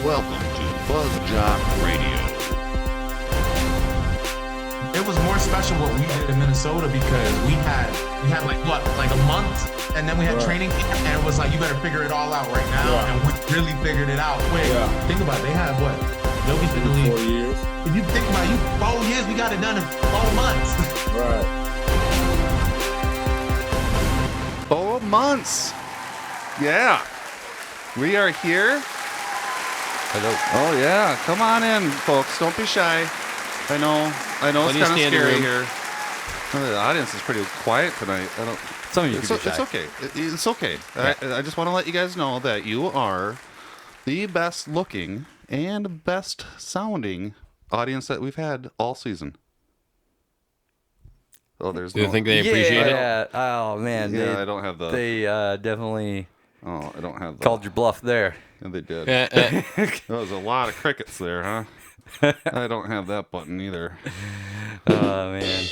Welcome to FuzzJockRadio. It was more special what we did in Minnesota because we had like a month, and then we had training camp, and it was like you better figure it all out right now, and we really figured it out. Think about it, they had what? They'll be in the league 4 years. If you think about it, 4 years, we got it done in 4 months. Right. 4 months. Yeah. We are here. Hello. Oh yeah, come on in, folks. Don't be shy. I know it's kind of scary here. The audience is pretty quiet tonight. Some of you can be shy. It's okay. It's okay. Yeah. I just want to let you guys know that you are the best looking and best sounding audience that we've had all season. Oh, there's. Do you think they appreciate it? Yeah. Oh man. Yeah, I don't have the. They definitely. Oh, I don't have the. Called your bluff there. Yeah, they did. There was a lot of crickets there, huh? I don't have that button either. Oh man.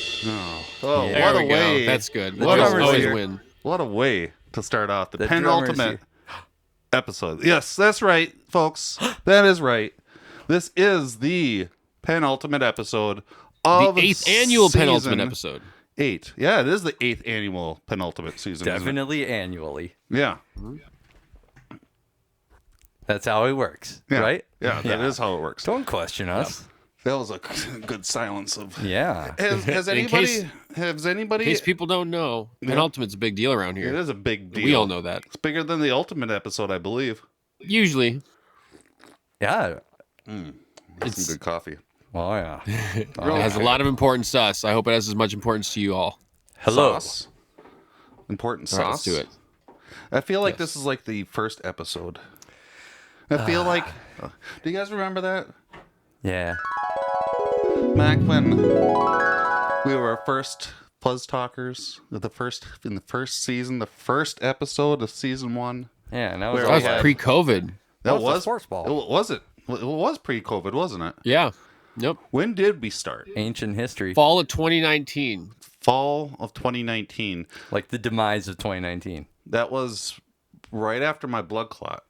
Oh, Yeah. There what a we go. way! That's good. What Just a always way. win. What a way to start off the The penultimate drummers episode. Yes, that's right, folks. That is right. This is the penultimate episode of The 8th annual season penultimate episode. 8. Yeah, it is the 8th annual penultimate season. isn't it? Definitely annually. Yeah. That's how it works, Yeah. right? Yeah, that is how it works. Don't question us. That was a good silence of. Yeah. Has In anybody? case- Has anybody? In case people don't know, penultimate's a big deal around It here. is a big deal. We all know that. It's bigger than the ultimate episode, I believe. Usually, Yeah. It's some good coffee. Oh yeah. it has a lot of importance to us. I hope it has as much importance to you all. Hello. Sauce. Important All right, sauce. let's do it. I feel like this is like the first episode. I feel like. Do you guys remember that? Yeah. Back when we were first Fuzz Talkers, in the first season, the first episode of season 1. Yeah. And that was Where That was we had- pre-COVID. That was the was sports ball. It was it. It was pre-COVID, wasn't it? Yeah. Nope. When did we start? ancient history. Fall of 2019. Fall of 2019. Like the demise of 2019. That was right after my blood clot,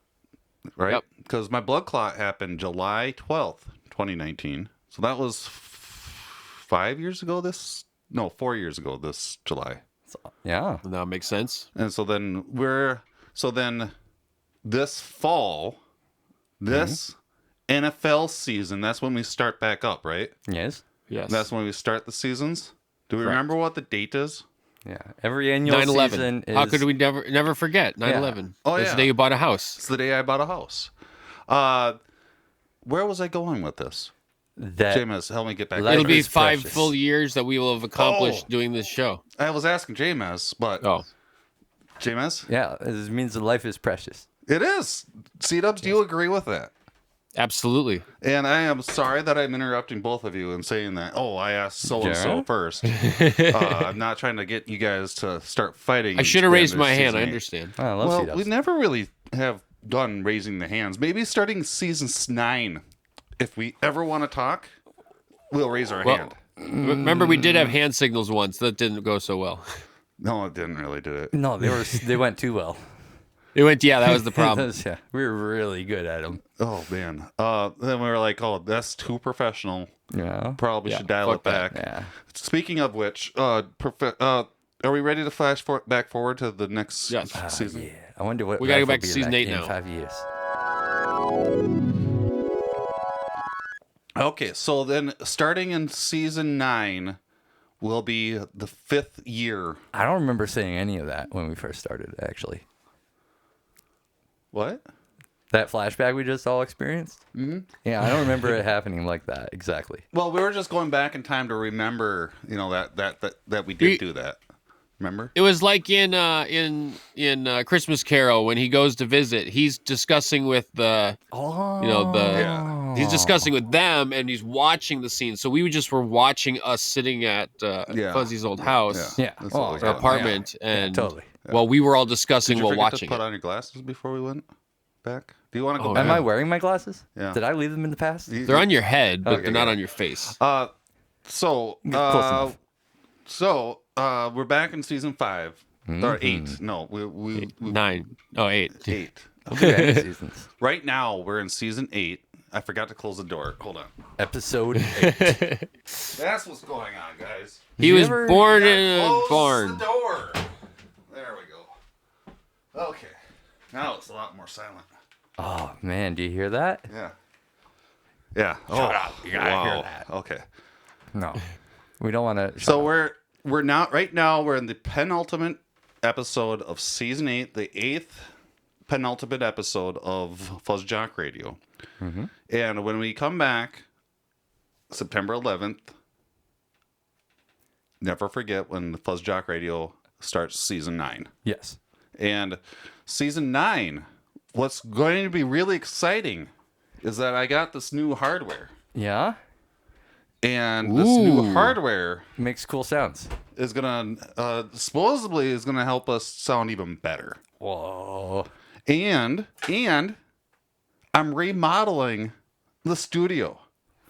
right? Yep. Because my blood clot happened July 12th, 2019. So that was 5 years ago 4 years ago this July. So, yeah. That makes sense. And so then this fall, this NFL season, that's when we start back up, right? Yes. Yes. That's when we start the seasons. Do we Correct. remember what the date is? Yeah. Every annual 9/11. season is. How could we never forget 9/11? Oh, That's yeah. the day you bought a house. It's the day I bought a house. Where was I going with this? That Jameis, help me get back. Life It'll be is 5 precious. full years that we will have accomplished Oh. doing this show. I was asking Jameis, but Oh, Jameis, Yeah, it means that life is precious. it is. C-Dubs, do you agree with that? absolutely. And I am sorry that I'm interrupting both of you and saying that. Oh, I asked so-and-so Jared? first. I'm not trying to get you guys to start fighting. I should have raised Season my hand. I 8. understand. Oh, I love Well, C-dubs. we never really have done raising the hands. Maybe starting season 9, if we ever want to talk, we'll raise our hand. Remember, we did have hand signals once. That didn't go so well. No, it didn't really do it. No, they went too well. It went, yeah, that was the problem. Yeah, we were really good at them. Oh, man. Then we were like, oh, that's too professional. Yeah. Probably Yeah, should dial fuck it back. that. Yeah. Speaking of which, are we ready to flash back forward to the next Yes. season? Yeah. I wonder what We gotta life go will back to be season like 8 in now. 5 years. Okay, so then starting in season 9 will be the 5th year. I don't remember saying any of that when we first started, actually. What? That flashback we just all experienced? Mm-hmm. Yeah, I don't remember it happening like that exactly. Well, we were just going back in time to remember, that we did do that. Remember? It was like in Christmas Carol when he goes to visit. He's discussing with he's discussing with them, and he's watching the scene. So we just were watching us sitting at Fuzzy's old house, Yeah. That's what Oh, was our going on. apartment, and totally. well, we were all Did discussing you while forget watching to put it. on your glasses before we went back? Do you want to go Oh, back? Am I wearing my glasses? Yeah. Did I leave them in the past? They're on your head, but Okay, they're not yeah. on your face. So Close we're back in season 5 or 8. No, we 9. Oh, 8. 8. Any seasons. Right now, we're in season 8. I forgot to close the door. Hold on. Episode 8. That's what's going on, guys. He was born in a Close barn. the door. There we go. Okay. Now it's a lot more silent. Oh, man. Do you hear that? Yeah. Yeah. Shut up. You gotta hear that. Okay. No. We don't want to. So we're now right now we're in the penultimate episode of season 8, the 8th penultimate episode of FuzzJockRadio. Mm-hmm. And when we come back, September 11th, never forget when the FuzzJockRadio starts season 9. Yes. And season 9, what's going to be really exciting is that I got this new hardware. Yeah? And this new hardware Makes cool sounds. is gonna supposedly is gonna help us sound even better. Whoa. And I'm remodeling the studio.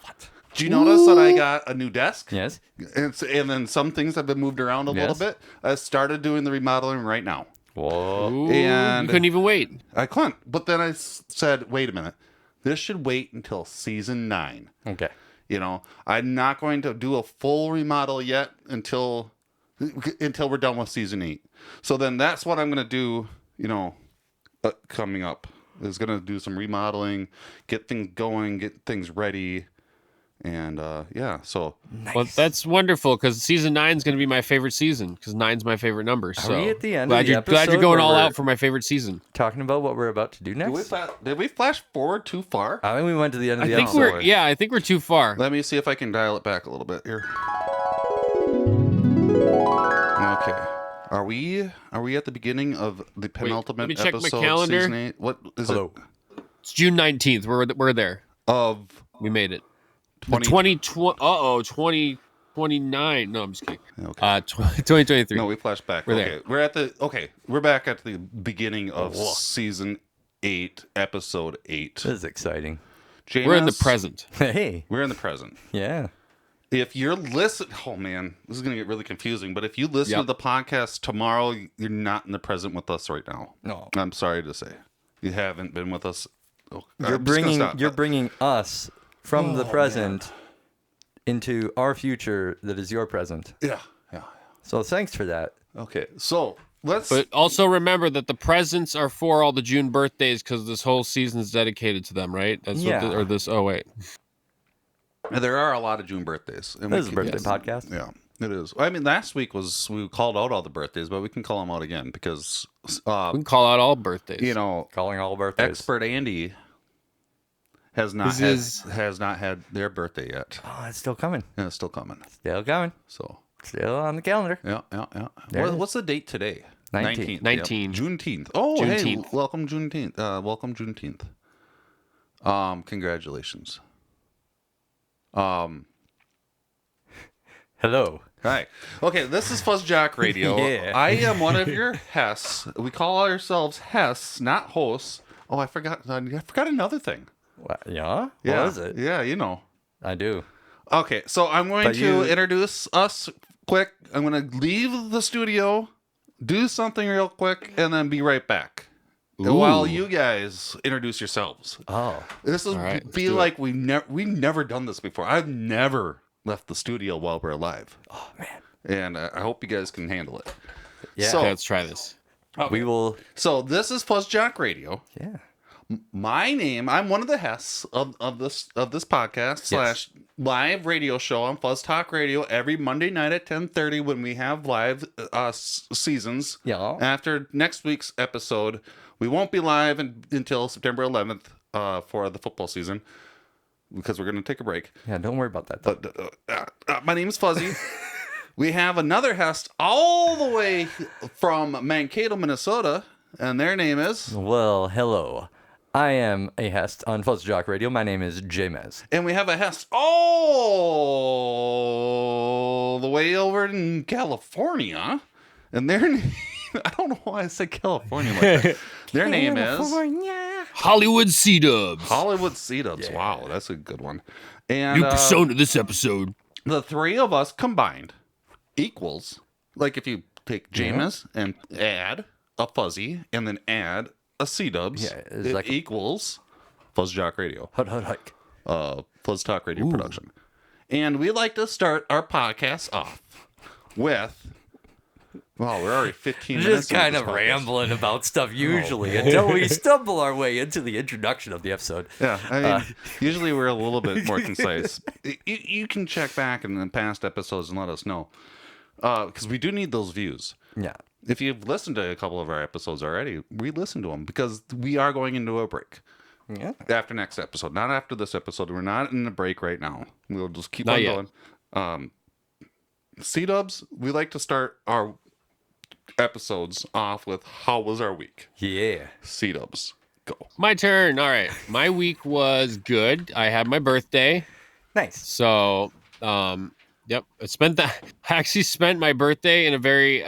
What? Do you notice that I got a new desk? Yes. And then some things have been moved around a little bit. I started doing the remodeling right now. Whoa. Ooh, And- you couldn't even wait. I couldn't, but then I said, wait a minute. This should wait until season 9. Okay. You know, I'm not going to do a full remodel yet until we're done with season 8. So then that's what I'm going to do, you know, coming up. Is going to do some remodeling, get things going, get things ready. And yeah, so Nice. Well, that's wonderful because season 9 is going to be my favorite season because 9's my favorite number. So we at the end of glad the you're episode going where all we're- out for my favorite season. Talking about what we're about to do next. did we flash forward too far? I think we went to the end of I the think episode. I think we're too far. Let me see if I can dial it back a little bit here. Okay. Are we at the beginning of the penultimate let me check my episode calendar. of season 8? What is Hello. It's June 19th. We're there. it? Of We made it. 20 2029. No, I'm just kidding. Okay. 2023. No, we flashed back. We're okay. there. We're back at the beginning of season 8, episode 8. This is exciting. We're in the Jameis, present. Hey. We're in the present. Yeah. If you're listening, oh man, this is going to get really confusing, but if you listen to the podcast tomorrow, you're not in the present with us right now. No. I'm sorry to say. You haven't been with us. Oh, You're bringing us from the present into our future that is your present. Yeah. So thanks for that. Okay, so let's. But also remember that the presents are for all the June birthdays because this whole season is dedicated to them, right? That's Yeah. or this. Oh wait. There are a lot of June birthdays. And This is a birthday podcast. Yeah, it is. I mean, last week we called out all the birthdays, but we can call them out again because, We can call out all birthdays. you know, Calling all birthdays. expert Andy has not had their birthday yet, Oh, it's still coming. and it's still coming. Still coming. So Still on the calendar. yeah. There it is. What's the date today? 19th. 19. Juneteenth. Oh, hey, Juneteenth. welcome Juneteenth. Welcome Juneteenth. Congratulations. Hello. Hi. Okay, this is FuzzJockRadio. Yeah. I am one of your Hess. We call ourselves Hess, not hosts. Oh, I forgot another thing. What? Yeah? Yeah. What is it? Yeah, you know. I do. Okay, so I'm going But to you- introduce us quick. I'm going to leave the studio, do something real quick, and then be right back. While you guys introduce yourselves. Oh. This will All right, let's be do like we've never done this before. I've never left the studio while we're alive. Oh, man. And I hope you guys can handle it. Yeah. So- Okay, let's try this. We will. So this is FuzzJockRadio. Yeah. My name, I'm one of the Hess of this podcast slash live radio show on Fuzz Talk Radio every Monday night at 10:30 when we have live seasons. Yeah. After next week's episode, we won't be live until September 11th for the football season because we're going to take a break. Yeah, don't worry about that. Though. But my name is Fuzzy. We have another Hess all the way from Mankato, Minnesota, and their name is. Well, hello. I am a Hest on FuzzJockRadio. My name is Jameis. And we have a Hess all the way over in California. And their name, I don't know why I said California like that. Their name is Hollywood C-Dubs. Hollywood C-Dubs. Wow, that's a good one. And New persona this episode. the three of us combined equals, like if you take Jameis and add a Fuzzy and then add a C-dubs it's like equals FuzzJockRadio. Hike. Fuzz Talk Radio production. And we like to start our podcast off with... Wow, we're already 15 minutes. Just kind of rambling about stuff usually until we stumble our way into the introduction of the episode. Yeah, I mean, usually we're a little bit more concise. You can check back in the past episodes and let us know. Because we do need those views. Yeah. If you've listened to a couple of our episodes already, re-listen to them because we are going into a break. Yeah. After next episode. Not after this episode. We're not in a break right now. We'll just keep Not on yet. going. C-dubs, we like to start our episodes off with how was our week? Yeah. C-dubs, go. My turn. All right. My week was good. I had my birthday. Nice. So, yep. I actually spent my birthday in a very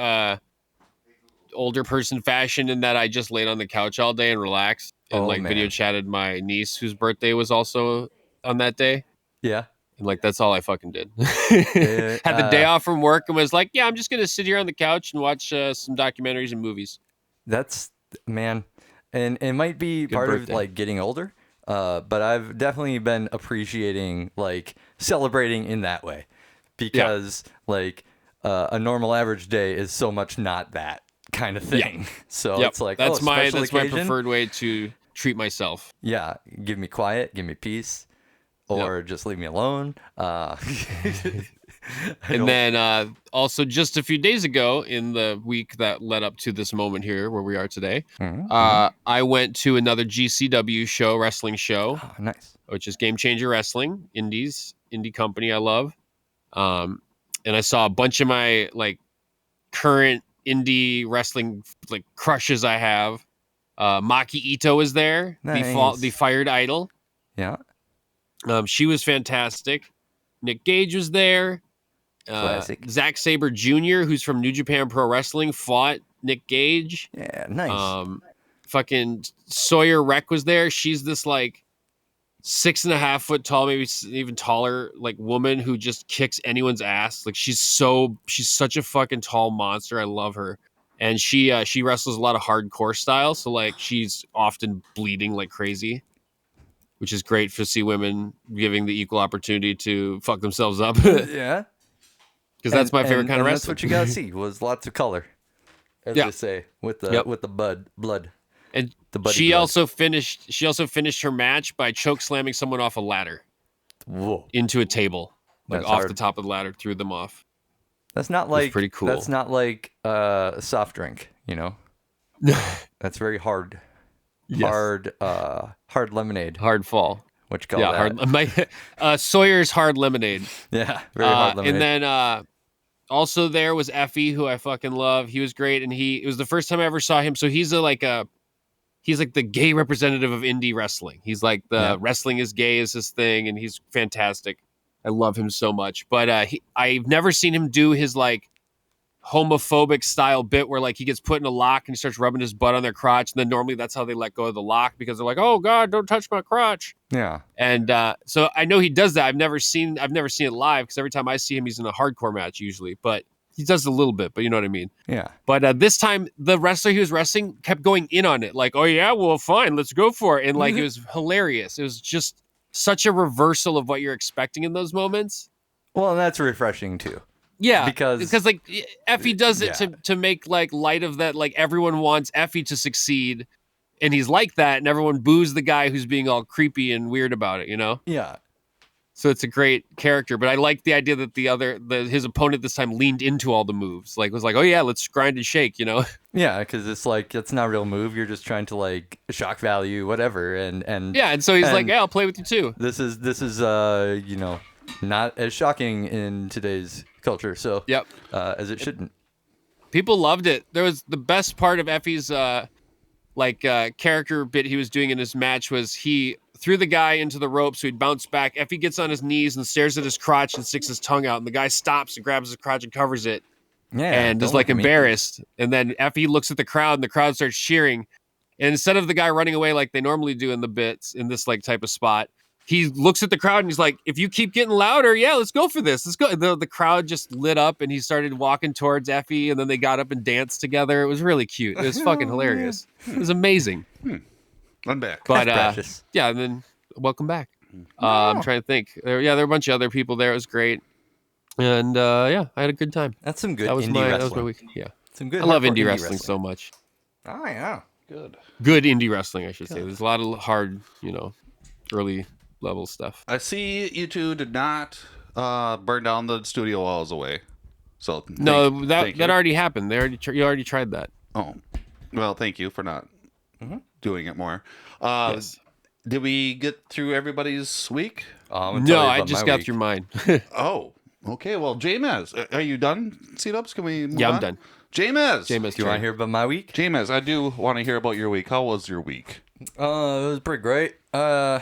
older person fashion in that I just laid on the couch all day and relaxed and video chatted my niece whose birthday was also on that day. Yeah. And that's all I fucking did. Had the day off from work and was like, yeah, I'm just going to sit here on the couch and watch some documentaries and movies. That's, man. And it might be Good part birthday. of getting older. But I've definitely been appreciating celebrating in that way because a normal average day is so much not that kind of thing. So it's like, that's my occasion. preferred way to treat myself. Yeah, give me quiet, give me peace, or just leave me alone. And then also just a few days ago in the week that led up to this moment here where we are today, I went to another GCW wrestling show. Oh, nice. Which is Game Changer Wrestling, indie company I love. And I saw a bunch of my current indie wrestling crushes I have. Maki Ito was there, Nice. the Fired Idol. Yeah. She was fantastic. Nick Gage was there. Classic. Zack Sabre Jr., who's from New Japan Pro Wrestling, fought Nick Gage. Yeah, nice. Fucking Sawyer Wreck was there. She's this 6.5 foot tall, maybe even taller, woman who just kicks anyone's ass. She's such a fucking tall monster. I love her. And she wrestles a lot of hardcore style. So she's often bleeding like crazy, which is great to see women giving the equal opportunity to fuck themselves up. Yeah. Because that's my favorite kind of That's wrestling. what you gotta see was lots of color, as they say, with the blood. And the she blood. also finished her match by choke slamming someone off a ladder Whoa. into a table, That's off hard. the top of the ladder, threw them off. That's not pretty cool. That's not a soft drink, That's very hard. Yes. Hard lemonade. Hard fall. What you call that? Sawyer's hard lemonade. Yeah, very hard lemonade. And then also there was Effie, who I fucking love. He was great, and it was the first time I ever saw him. So he's he's the gay representative of indie wrestling. He's wrestling is gay is his thing, and he's fantastic. I love him so much. But I've never seen him do his homophobic style bit where he gets put in a lock and he starts rubbing his butt on their crotch, and then normally that's how they let go of the lock because they're like, oh God, don't touch my crotch. Yeah. And so I know he does that. I've never seen it live because every time I see him, he's in a hardcore match usually, but he does a little bit, but you know what I mean? Yeah. But this time the wrestler he was wrestling kept going in on it. Oh yeah, well fine, let's go for it. And it was hilarious. It was just such a reversal of what you're expecting in those moments. Well, and that's refreshing too. Yeah, because Effie does it to make light of that. Everyone wants Effie to succeed, and he's like that, and everyone boos the guy who's being all creepy and weird about it. Yeah. So it's a great character, but I like the idea that his opponent this time leaned into all the moves. Was oh yeah, let's grind and shake. Yeah, because it's not a real move. You're just trying to shock value, whatever, and yeah, and so he's yeah, I'll play with you too. This is not as shocking in today's culture. So yep, as it shouldn't. People loved it. There was the best part of Effie's character bit he was doing in his match was he threw the guy into the rope so he'd bounce back. Effie gets on his knees and stares at his crotch and sticks his tongue out, and the guy stops and grabs his crotch and covers it. Yeah, and is embarrassed. And then Effie looks at the crowd and the crowd starts cheering. And instead of the guy running away like they normally do in the bits in this type of spot, he looks at the crowd and he's like, if you keep getting louder, yeah, let's go for this. Let's go. The crowd just lit up and he started walking towards Effie and then they got up and danced together. It was really cute. It was fucking hilarious. It was amazing. I'm back. But precious. yeah, and then welcome back. I'm trying to think. There were a bunch of other people there. It was great. And yeah, I had a good time. That's some good That was indie my wrestling. week. Yeah. Some good I love hardcore indie wrestling so much. Oh yeah. Good. Good indie wrestling, I should say. There's a lot of hard, early level stuff. I see you two did not burn down the studio walls away. So No, thank that you. already happened. You already tried that. Oh, well, thank you for not doing it more. Yes. Did we get through everybody's week? No, I just got through mine. Oh, okay. Well, James, are you done, C-Dubs? Can we move Yeah, on? I'm done. James, Do you want to hear about my week? James, I do want to hear about your week. How was your week? It was pretty great. I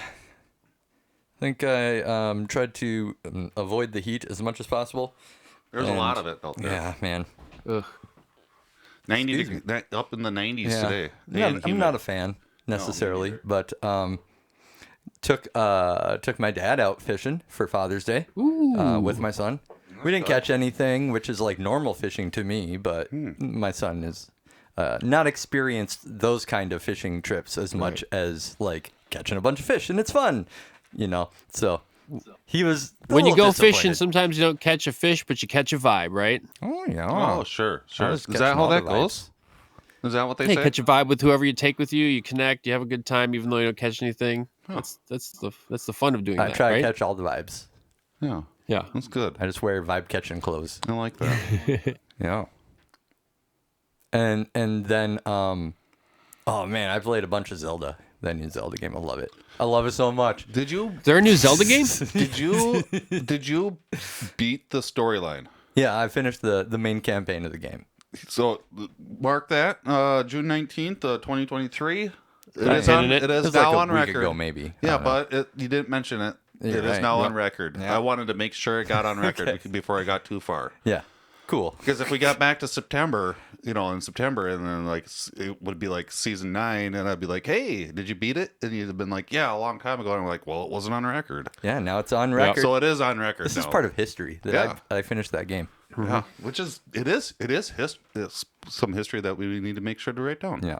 think I tried to avoid the heat as much as possible. There's a lot of it out there. Yeah, man. Ugh. 90 degrees, up in the 90s Yeah. today. I'm not a fan necessarily, but took my dad out fishing for Father's Day with my son. We didn't catch anything, which is like normal fishing to me, but my son is not experienced those kind of fishing trips as much as like catching a bunch of fish, and it's fun, So he was When you go fishing, disappointed. sometimes you don't catch a fish, but you catch a vibe, right? Oh yeah. Oh, sure. I Is was that catching how all that the goes? Is that what they Hey, say? catch a vibe with whoever you take with you. You connect. You have a good time, even though you don't catch anything. That's the fun of doing I that, try right? to catch all the vibes. Yeah, Yeah. that's good. I just wear vibe catching clothes. I like that. Yeah. And then oh man, I played a bunch of Zelda. That new Zelda game. I love it. I love it so much. Did you Is there a new Zelda game? did you beat the storyline? Yeah, I finished the main campaign of the game. So mark that June 19th, 2023. It Got is a hit on, in it? it It is was now like a on week record. ago, maybe. I Yeah, don't know. but you didn't mention it. You're It is right. now on Yep. record. Yeah. I wanted to make sure it got on record Okay. before I got too far. Yeah, cool. Because if we got back to September, in September, and then like it would be like season 9, and I'd be like, "Hey, did you beat it?" And you'd have been like, "Yeah, a long time ago." And I'm like, "Well, it wasn't on record." Yeah, now it's on record. So it is on record. This is now. part of history that Yeah. I finished that game. Yeah, which is it's some history that we need to make sure to write down. Yeah.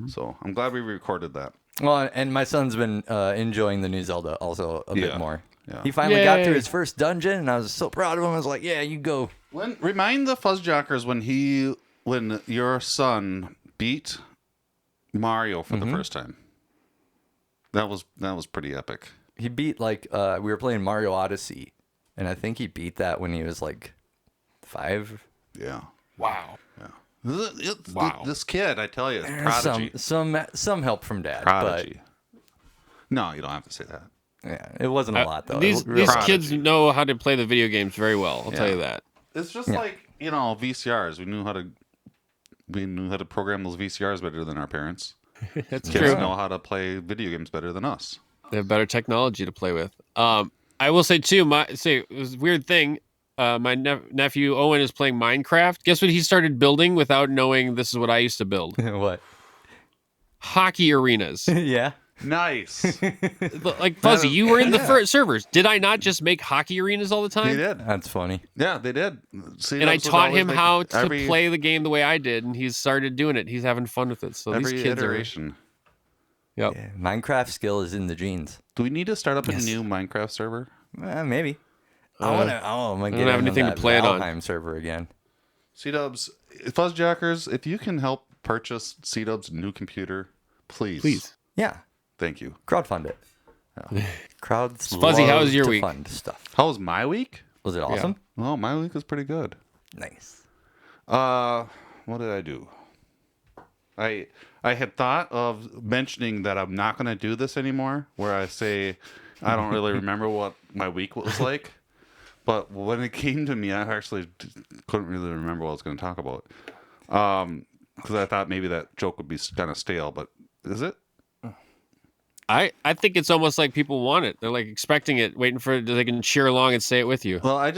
So I'm glad we recorded that. Well, and my son's been enjoying the new Zelda also a Yeah. bit more. Yeah. He finally got Yay. through his first dungeon, and I was so proud of him. I was like, "Yeah, you go." Remind the FuzzJockers when your son beat Mario for the first time. That was pretty epic. He beat we were playing Mario Odyssey, and I think he beat that when he was like 5. Yeah. Wow. Wow. This kid, I tell you, prodigy. Some help from dad, Prodigy. No, you don't have to say that. but yeah, it wasn't a lot though. These It really- Prodigy. kids know how to play the video games very well. I'll tell you that. It's just like, VCRs. We knew how to program those VCRs better than our parents. That's Kids true. know how to play video games better than us. They have better technology to play with. I will say too. It was a weird thing. My nephew Owen is playing Minecraft. Guess what he started building without knowing this is what I used to build? What? Hockey arenas. Yeah. Nice. Like Fuzzy, you were in the first servers. Did I not just make hockey arenas all the They time? did. That's funny. Yeah, they did. See, And I those was taught always him like how to every- play the game the way I did, and he's started doing it. He's having fun with it. So every these kids iteration. Yep. Yeah, Minecraft skill is in the genes. Do we need to start up Yes. a new Minecraft server? Maybe. I want to don't get have into anything to that play it on. Valheim server again. C-Dubs, FuzzJockers, if you can help purchase C-Dubs' new computer, please. Please. Yeah. Thank you. Crowdfund it. Crowds Fuzzy, how love was your to week? fund stuff. How was my week? Was it awesome? Well, my week was pretty good. Nice. What did I do? I had thought of mentioning that I'm not going to do this anymore, where I say I don't really remember what my week was like. But when it came to me, I actually couldn't really remember what I was going to talk about. Because I thought maybe that joke would be kind of stale, but is it? I think it's almost like people want it. They're like expecting it, waiting for it. They can cheer along and say it with you. Well, I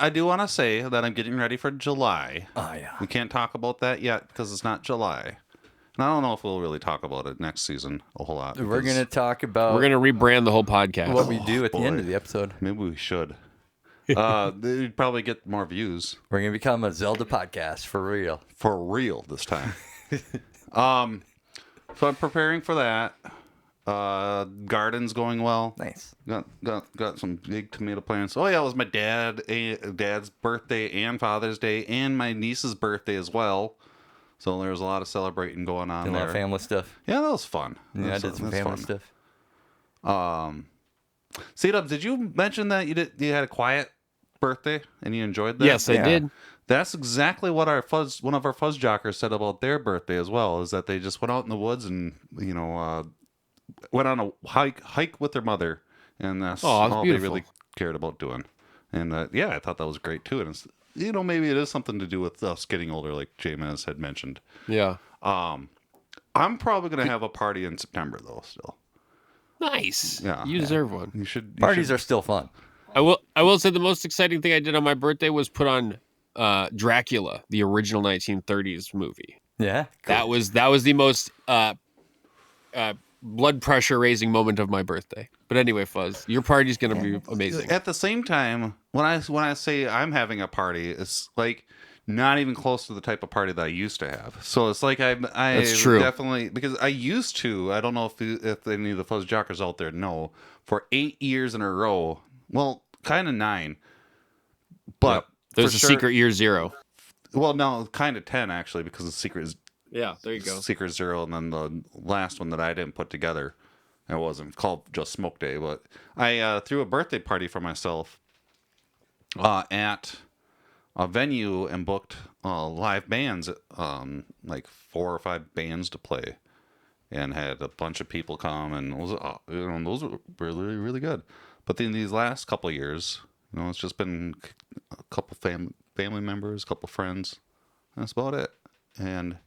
do want to say that I'm getting ready for July. Oh, yeah. We can't talk about that yet because it's not July. And I don't know if we'll really talk about it next season a whole lot. We're going to talk about We're gonna rebrand the whole podcast. what we do at the end boy. of the episode. Maybe we should. They'd probably get more views. We're going to become a Zelda podcast for real. For real this time. So I'm preparing for that. Garden's going well. Nice. Got some big tomato plants. Oh yeah, it was my dad's birthday and Father's Day and my niece's birthday as well. So there was a lot of celebrating going on Did a there. lot of family stuff. Yeah, that was fun. Yeah, I did some family stuff. C-Dubs, did you mention that you had a quiet birthday and you enjoyed that? Yes, I did. That's exactly what one of our FuzzJockers said about their birthday as well, is that they just went out in the woods and, went on a hike with their mother, and that's all beautiful. they really cared about doing. And I thought that was great too. And it's, maybe it is something to do with us getting older, like James had mentioned. Yeah. I'm probably going to have a party in September though, still. Nice. Yeah. You deserve one. You should. Parties are still fun. I will say the most exciting thing I did on my birthday was put on Dracula, the original 1930s movie. Yeah. That was the most blood pressure raising moment of my birthday. But anyway, Fuzz, your party's gonna be amazing. At the same time, when I say I'm having a party, it's like not even close to the type of party that I used to have. So it's like I That's true. Definitely, because I used to. I don't know if any of the FuzzJockers out there know, for 8 years in a row. Well, kind of 9. But There's a secret year 0. Well, no, kind of 10 actually, because the secret is Yeah, there you go. Secret 0, and then the last one that I didn't put together. It wasn't called just Smoke Day, but I threw a birthday party for myself at a venue and booked live bands, like 4 or 5 bands to play, and had a bunch of people come, and those were really, really good. But then these last couple of years, it's just been a couple family members, a couple friends. That's about it. And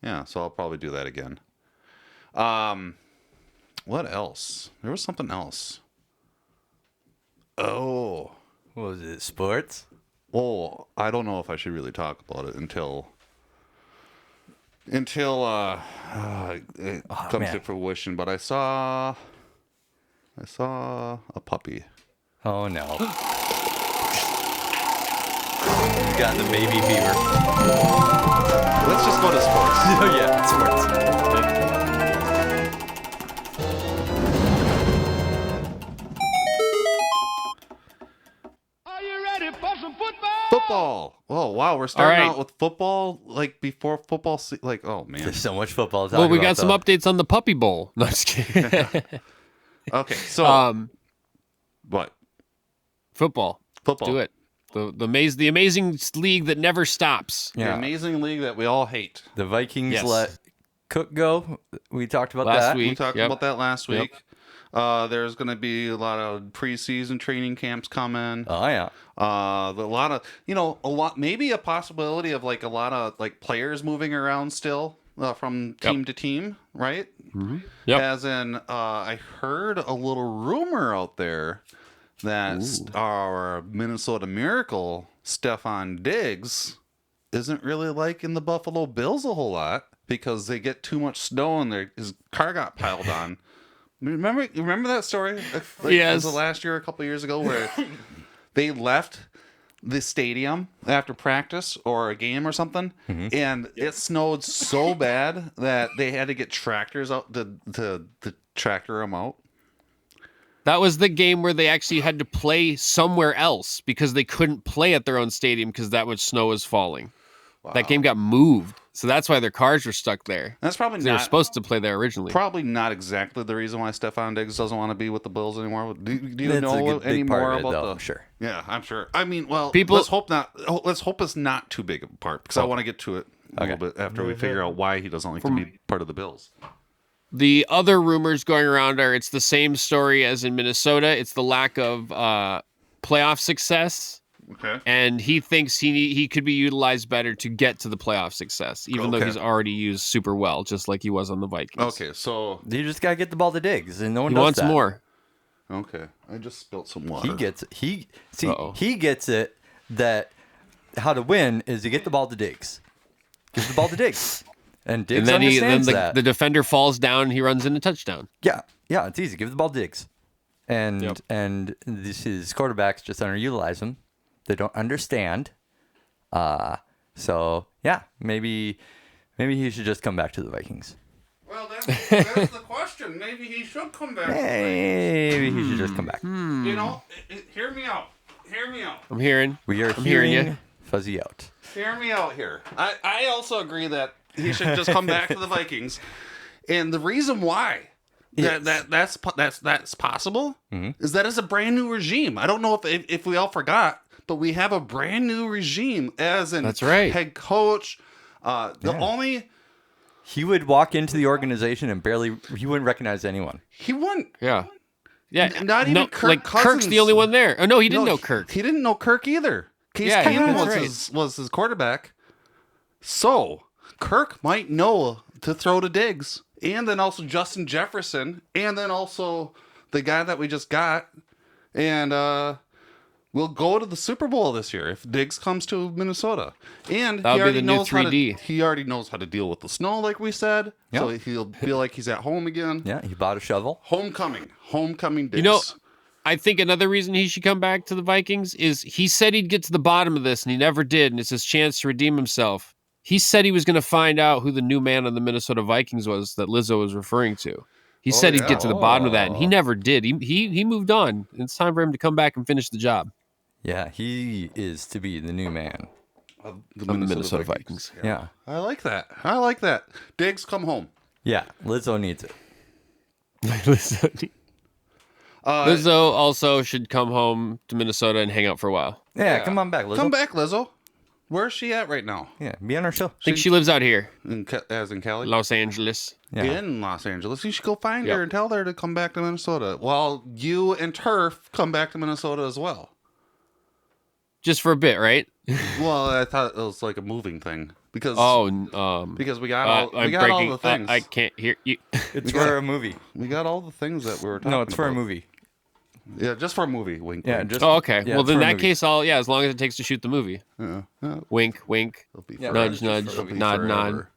yeah, so I'll probably do that again. What else? There was something else. Oh. What was it? Sports? Oh, I don't know if I should really talk about it until it comes to fruition. But I saw a puppy. Oh no. You got the baby fever. Let's just go to sports. Oh yeah, sports. Football. Oh wow, we're starting All right. out with football. Like before football, oh man. There's so much football to talk Well, we about, got some though. updates on the Puppy Bowl. No, just kidding. Okay, so what? Football. Football. Do it. The amazing league that never stops. The Yeah. amazing league that we all hate. The Vikings Yes. let Cook go. We talked about Last that. week. We talked Yep. about that last Yep. week. There's going to be a lot of preseason training camps coming. Oh yeah. Maybe a possibility of like a lot of like players moving around still from team to team, right? Mm-hmm. Yep. As in, I heard a little rumor out there that our Minnesota Miracle, Stephon Diggs, isn't really liking the Buffalo Bills a whole lot because they get too much snow and his car got piled on. Remember that story? Yes. Was it last year, a couple of years ago, where they left the stadium after practice or a game or something, and it snowed so bad that they had to get tractors out to tractor them out. That was the game where they actually had to play somewhere else because they couldn't play at their own stadium because that much snow was falling. Wow. That game got moved. So that's why their cars were stuck there. That's probably They were not supposed to play there originally. probably not exactly the reason why Stephon Diggs doesn't want to be with the Bills anymore. Do you That's a know good- any big part more of it, about though, the? I'm sure. Yeah, I'm sure. I mean, well, People- let's hope not. Let's hope it's not too big of a part because I want to get to it a little bit after we figure out why he doesn't like to be part of the Bills. The other rumors going around are it's the same story as in Minnesota. It's the lack of playoff success. Okay. And he thinks he could be utilized better to get to the playoff success, even though Okay. he's already used super well, just like he was on the Vikings. Okay, so You just gotta get the ball to Diggs, and no one He does wants that. more. okay, I just spilled some water. He gets it. Uh-oh. He gets it that how to win is to get the ball to Diggs. Give the ball to Diggs. And Diggs then understands the that. defender falls down and he runs in a touchdown. Yeah, it's easy. Give the ball to Diggs. And this is quarterbacks just underutilize them. They don't understand. So yeah, maybe he should just come back to the Vikings. Well, that's the question. Maybe he should come back. Maybe he should just come back. You know, hear me out. I'm hearing. We are hearing hearing you. Fuzzy out. Hear me out here. I also agree that he should just come back to the Vikings, and the reason why that's possible is that it's a brand new regime. I don't know if we all forgot, but we have a brand new regime as an That's right. head coach. Only He would walk into the organization and he wouldn't recognize anyone. he wouldn't. Yeah. Not even Kirk like Cousins. Kirk's the only one there. Oh no, he didn't know Kirk. He didn't know Kirk either. Case Yeah, Keenum was his quarterback. So Kirk might know to throw to Diggs, and then also Justin Jefferson, and then also the guy that we just got, and we'll go to the Super Bowl this year if Diggs comes to Minnesota. And That'll he be already the new knows 3D. he already knows how to deal with the snow, like we said. Yep. So he'll feel like he's at home again. Yeah, he bought a shovel. Homecoming Diggs. You know, I think another reason he should come back to the Vikings is he said he'd get to the bottom of this, and he never did, and it's his chance to redeem himself. He said he was going to find out who the new man on the Minnesota Vikings was that Lizzo was referring to. He said he'd get to the bottom of that, and he never did. He moved on. It's time for him to come back and finish the job. Yeah, he is to be the new man. of the Minnesota Vikings. Yeah. I like that. Diggs, come home. Yeah, Lizzo needs it. Lizzo also should come home to Minnesota and hang out for a while. Yeah, come on back, Lizzo. Come back, Lizzo. Where's she at right now? Yeah, be on our show. I think she lives out here, As in Cali? Los Angeles. Yeah. In Los Angeles. You should go find her and tell her to come back to Minnesota. While you and Turf come back to Minnesota as well. Just for a bit, right? Well, I thought it was like a moving thing. Because because we got all the things. I can't hear you. It's for a movie. We got all the things that we were talking about. No, it's for a movie. Yeah, just for a movie. Wink, Yeah, wink. just. Oh, okay. Yeah, Well, it's then for in a that movie. case, as long as it takes to shoot the movie. Yeah. Wink, wink. It'll be Yeah, forever. Nudge, nudge. It'll be Nod, forever. nod.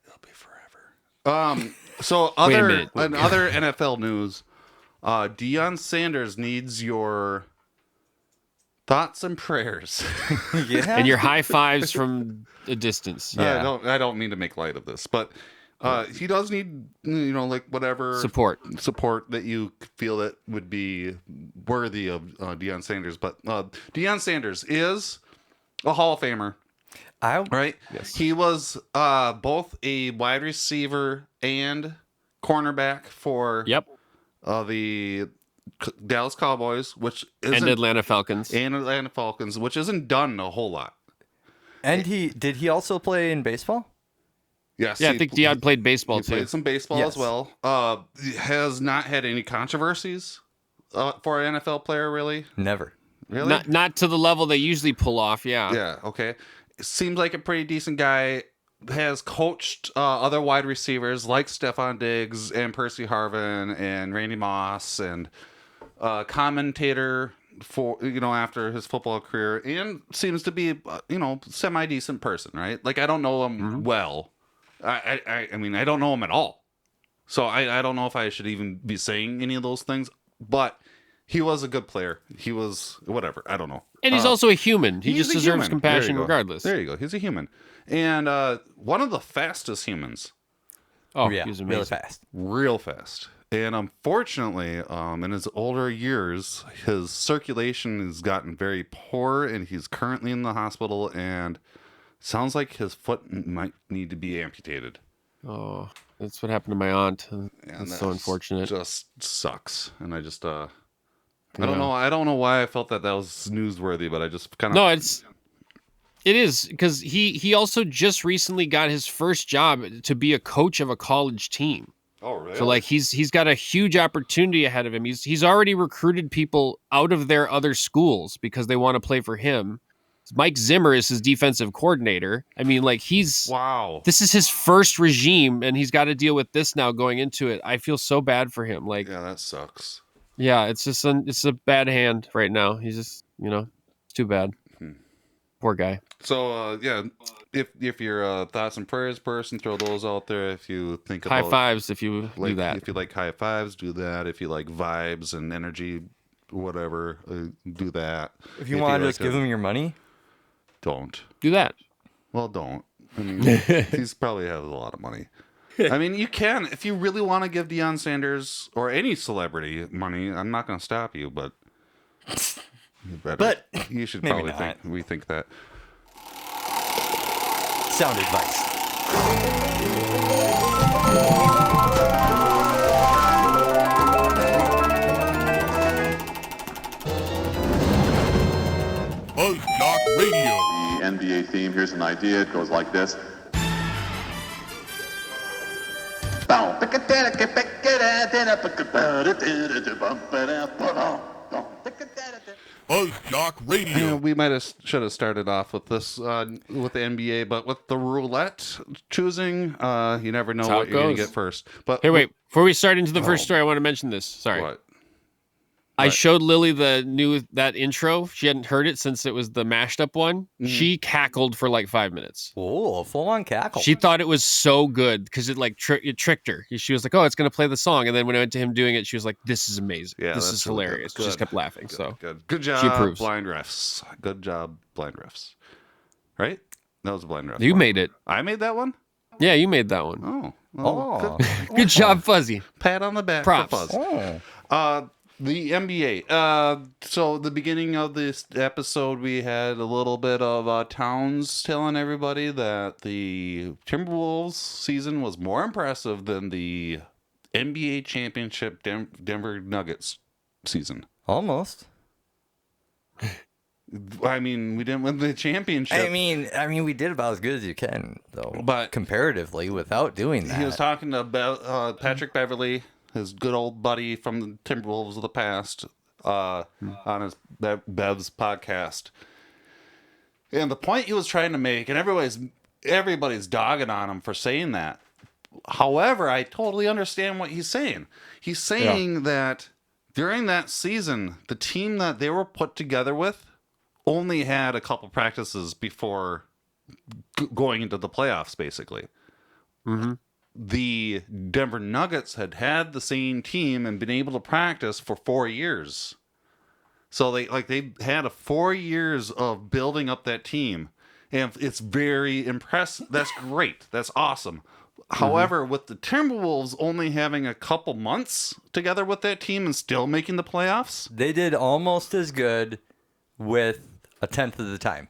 It'll be forever. So Wait a other minute. other NFL news, Deion Sanders needs your thoughts and prayers. Yeah. And your high fives from a distance. Yeah. I don't mean to make light of this, but he does need like whatever Support. that you feel that would be worthy of Deion Sanders. But Deion Sanders is a Hall of Famer. Right? Yes. He was both a wide receiver and cornerback for the Dallas Cowboys, which isn't, And Atlanta Falcons. which isn't done a whole lot. And did he also play in baseball? Yes. Yeah, I think Deion played baseball He too. played some baseball Yes. as well. Has not had any controversies for an NFL player, really. Never. Really? Not to the level they usually pull off. Yeah. Yeah. Okay. Seems like a pretty decent guy. Has coached other wide receivers like Stephon Diggs and Percy Harvin and Randy Moss, and commentator for after his football career, and seems to be semi decent person, right? Like I don't know him well. I mean I don't know him at all, so I don't know if I should even be saying any of those things. But he was a good player. He was whatever. I don't know. And he's also a human. He He's just a deserves human. compassion There you go. regardless. There you go. He's a human, and one of the fastest humans. Oh, yeah, he was really amazing. fast. Real fast. And unfortunately, in his older years, his circulation has gotten very poor, and he's currently in the hospital, and sounds like his foot might need to be amputated. Oh, that's what happened to my aunt. And That's so unfortunate. Just sucks. And I just I don't know. I don't know why I felt that was newsworthy, but I just kind of No, it is because he also just recently got his first job to be a coach of a college team. Oh, really? So like he's got a huge opportunity ahead of him. He's already recruited people out of their other schools because they want to play for him. Mike Zimmer is his defensive coordinator. I mean, like Wow. this is his first regime, and he's got to deal with this now going into it. I feel so bad for him. Like, Yeah, that sucks. yeah, it's just it's a bad hand right now. He's just it's too bad. Poor guy. So yeah, if you're a thoughts and prayers person, throw those out there. If you think High about fives if you like, do that. if you like high fives, do that. If you like vibes and energy, whatever, do that. If you want to just give him your money, don't. Do that. Well, don't. I mean, he's probably has a lot of money. I mean, you can if you really want to give Deion Sanders or any celebrity money. I'm not going to stop you, but you should maybe probably not. rethink that. sound advice. FuzzJockRadio. The NBA theme, here's an idea. It goes like this. FuzzJockRadio. We should have started off with this with the NBA, but with the roulette choosing, you never know how what it you're going to goes. get first. But Hey, wait. Before we start into the first story, I want to mention this. Sorry. What? I showed Lily that intro. She hadn't heard it since it was the mashed up one. She cackled for like 5 minutes. Oh, full on cackle. She thought it was so good because it like it tricked her. She was like, "Oh, it's gonna play the song," and then when I went to him doing it, she was like, "This is amazing. Yeah, this that's is really hilarious." good. She just kept laughing. Good, So good job, she approves. blind refs. Good job, blind refs. Right? That was a blind ref. You one. made it. I made that one. Yeah, you made that one. Oh, well, Oh. Good job, Fuzzy. pat on the back. Props. For Fuzz. Oh. The NBA. So the beginning of this episode, we had a little bit of Towns telling everybody that the Timberwolves season was more impressive than the NBA championship Denver Nuggets season. Almost. I mean, we didn't win the championship. I mean, we did about as good as you can, though. But- comparatively, without doing that, He was talking to Patrick Beverly, his good old buddy from the Timberwolves of the past, on his Bev's podcast. And the point he was trying to make, and everybody's dogging on him for saying that. However, I totally understand what he's saying. He's saying that during that season, the team that they were put together with only had a couple practices before going into the playoffs, basically. Mm-hmm. The Denver Nuggets had the same team and been able to practice for 4 years. So they had 4 years of building up that team. And it's very impressive. That's great. That's awesome. However, with the Timberwolves only having a couple months together with that team and still making the playoffs, they did almost as good with a tenth of the time,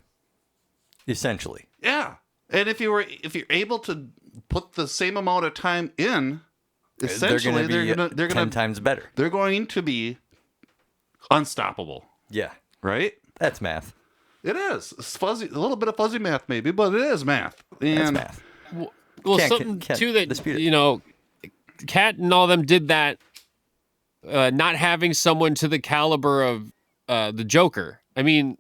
essentially. yeah. And if you're able to put the same amount of time in, essentially they're they're ten gonna times better. they're going to be unstoppable, Yeah, right? that's math. It is. It's fuzzy, a little bit of fuzzy math maybe, but it is math. That's And math. Well, Can't- something can't too that dispute it. you know, Kat and all them did that. Not having someone to the caliber of the Joker. I mean,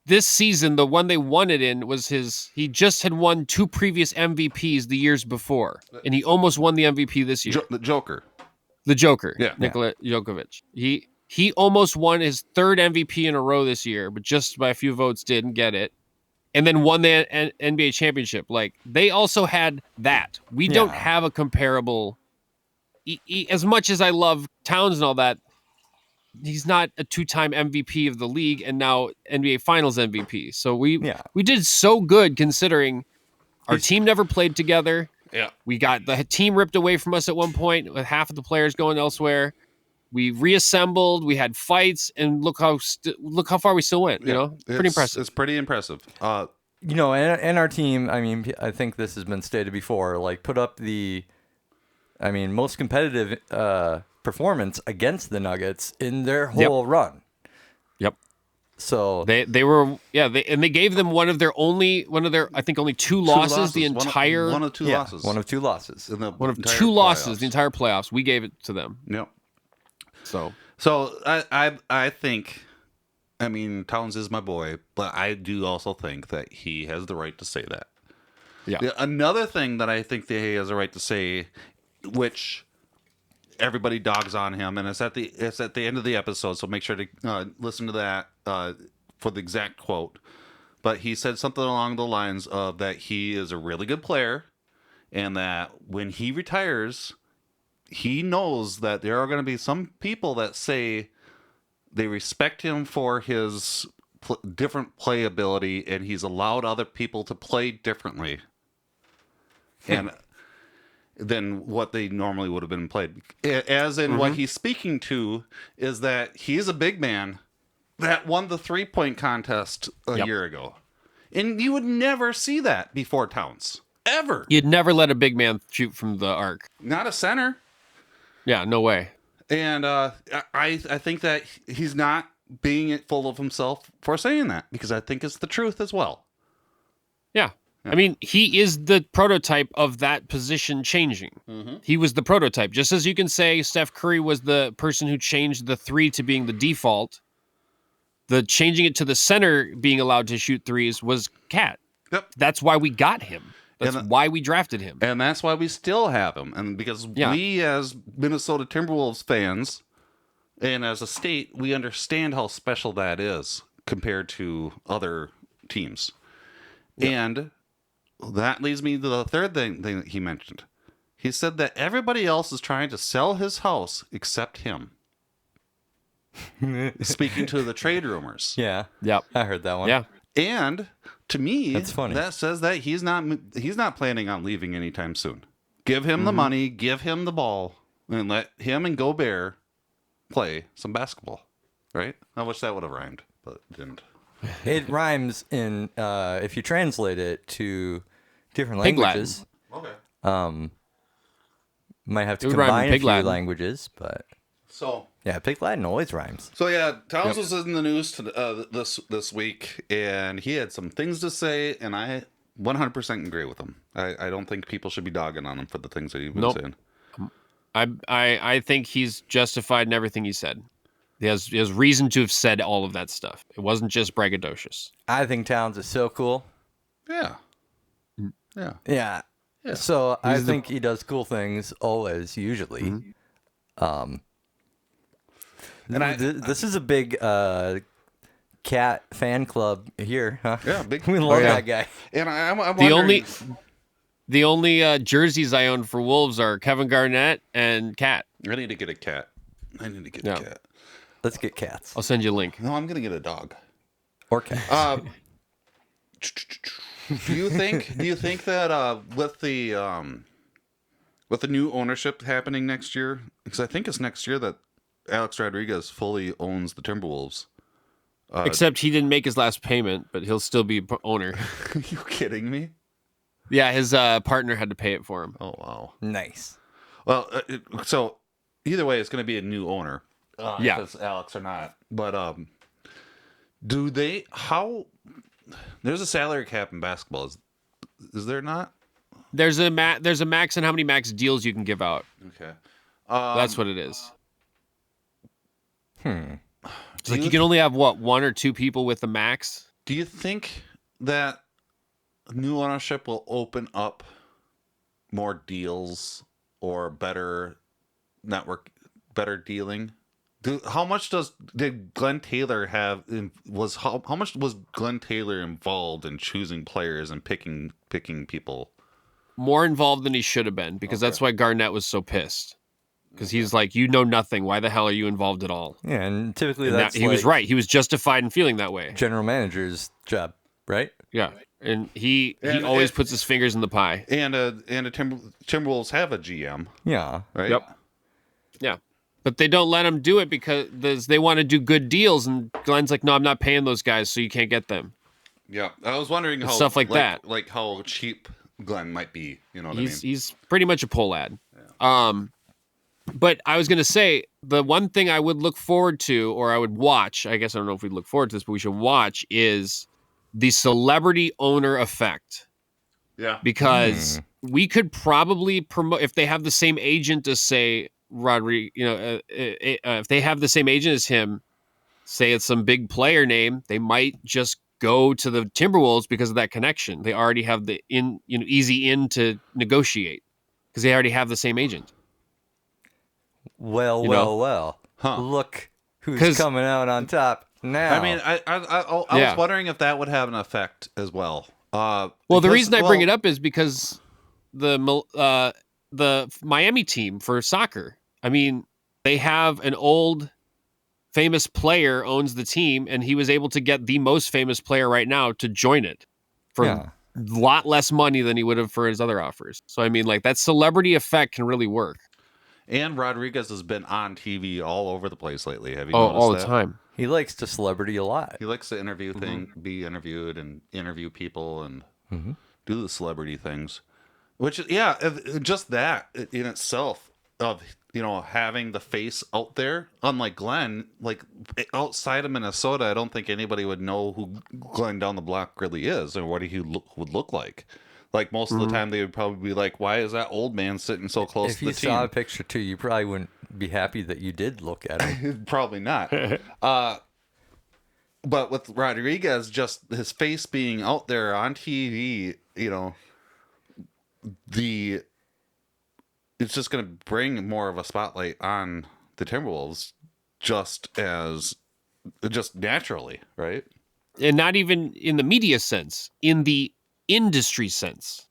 this season, the one they won it in was his. He just had won 2 previous MVPs the years before, and he almost won the MVP this year. the Joker. The Joker, Yeah. Nikola Jokovic. He almost won his 3rd MVP in a row this year, but just by a few votes didn't get it. And then won the NBA championship. Like, they also had that. We don't have a comparable. As much as I love Towns and all that, he's not a 2-time MVP of the league and now NBA Finals MVP. So we did so good considering our team never played together. Yeah. We got the team ripped away from us at one point with half of the players going elsewhere. We reassembled. We had fights, and look how far we still went. You know, pretty impressive. It's pretty impressive. You know, and our team, I mean, I think this has been stated before, like, put up the, I mean, most competitive performance against the Nuggets in their whole run. Yep. So They were they gave them one of their I think only 2 losses the entire one of two losses. one of 2 losses. In the one of entire 2 losses playoffs. the entire playoffs. We gave it to them. Yep. So So I think, I mean, Towns is my boy, but I do also think that he has the right to say that. yeah. Another thing that I think that he has a right to say, which everybody dogs on him, and it's at the end of the episode, so make sure to listen to that for the exact quote. but he said something along the lines of that he is a really good player, and that when he retires, he knows that there are going to be some people that say they respect him for his different playability, and he's allowed other people to play differently and than what they normally would have been played. As in what he's speaking to is that he's a big man that won the 3-point contest a year ago. And you would never see that before Towns. Ever. You'd never let a big man shoot from the arc. Not a center. Yeah, no way. And I think that he's not being full of himself for saying that, because I think it's the truth as well. Yeah. I mean, he is the prototype of that position changing. He was the prototype. Just as you can say Steph Curry was the person who changed the 3 to being the default, the changing it to the center being allowed to shoot threes was Cat. Yep. That's why we got him. That's why we drafted him. And that's why we still have him. And because we, as Minnesota Timberwolves fans, and as a state, we understand how special that is compared to other teams. Yep. And that leads me to the third thing that he mentioned. He said that everybody else is trying to sell his house except him. Speaking to the trade rumors. Yeah. Yep. I heard that one. Yeah. And to me, That's funny. that says that he's not planning on leaving anytime soon. Give him the money, give him the ball, and let him and Gobert play some basketball. Right? I wish that would have rhymed, but it didn't. It rhymes in if you translate it to different Pig languages. Okay. Might have to It would rhyme in combine a Pig few Latin. languages, but yeah, Pig Latin always rhymes. So yeah, Towns was in the news this week, and he had some things to say, and I 100% agree with him. I don't think people should be dogging on him for the things that he's been saying. I think he's justified in everything he said. He has reason to have said all of that stuff. It wasn't just braggadocious. I think Towns is so cool. Yeah. Yeah. Yeah. So I think he does cool things always, usually. And this is a big Cat fan club here, huh? Yeah, big. We love that guy. And I'm The only jerseys I own for Wolves are Kevin Garnett and Cat. I need to get a cat. A cat. Let's get cats. I'll send you a link. No, I'm gonna get a dog. Or cats. Do you think that with the new ownership happening next year, because I think it's next year that Alex Rodriguez fully owns the Timberwolves. Except he didn't make his last payment, but he'll still be owner. Are you kidding me? Yeah, his partner had to pay it for him. Oh wow. Nice. Well, so either way, it's going to be a new owner. Yeah, if it's Alex or not. But do they? How? There's a salary cap in basketball. Is there not? There's a max on how many max deals you can give out. Okay, that's what it is. It's like you you can only have one or two people with the max. Do you think that new ownership will open up more deals or better network, better dealing? How much did Glenn Taylor have? How much was Glenn Taylor involved in choosing players and picking people? More involved than he should have been, because that's why Garnett was so pissed. Because he's like, you know nothing. Why the hell are you involved at all? Yeah, and typically And that's he was right. He was justified in feeling that way. general manager's job, right? Yeah, and he always puts his fingers in the pie. And Timberwolves have a GM, Yeah. right? Yep. Yeah. But they don't let him do it because they want to do good deals, and Glenn's like, no, I'm not paying those guys, so you can't get them. Yeah, I was wondering how Stuff like that. like how cheap Glenn might be. You know what I mean? He's pretty much a pull ad. Yeah. But I was going to say, the one thing I would look forward to, or I would watch, I guess I don't know if we'd look forward to this, but we should watch, is the celebrity owner effect. Yeah. Because we could probably promote, if they have the same agent as, say, Rodriguez, if they have the same agent as him, say it's some big player name, they might just go to the Timberwolves because of that connection. They already have the easy in to negotiate because they already have the same agent. Well. Huh. Look who's coming out on top. Now, I mean, I was wondering if that would have an effect as well. Well, the reason I bring it up is because the Miami team for soccer, I mean, they have an old famous player owns the team, and he was able to get the most famous player right now to join it for a lot less money than he would have for his other offers. So, I mean, like, that celebrity effect can really work. And Rodriguez has been on TV all over the place lately. Have you noticed all the that? time. he likes to celebrity a lot. He likes to interview be interviewed and interview people and do the celebrity things. Which, just that in itself of, having the face out there. Unlike Glenn, like outside of Minnesota, I don't think anybody would know who Glenn down the block really is or what he would look like. Like most of the time, they would probably be like, "Why is that old man sitting so close to the team?" If you saw a picture too, you probably wouldn't be happy that you did look at him. Probably not. But with Rodriguez, just his face being out there on TV, it's just going to bring more of a spotlight on the Timberwolves, just naturally, right? And not even in the media sense, in the industry sense.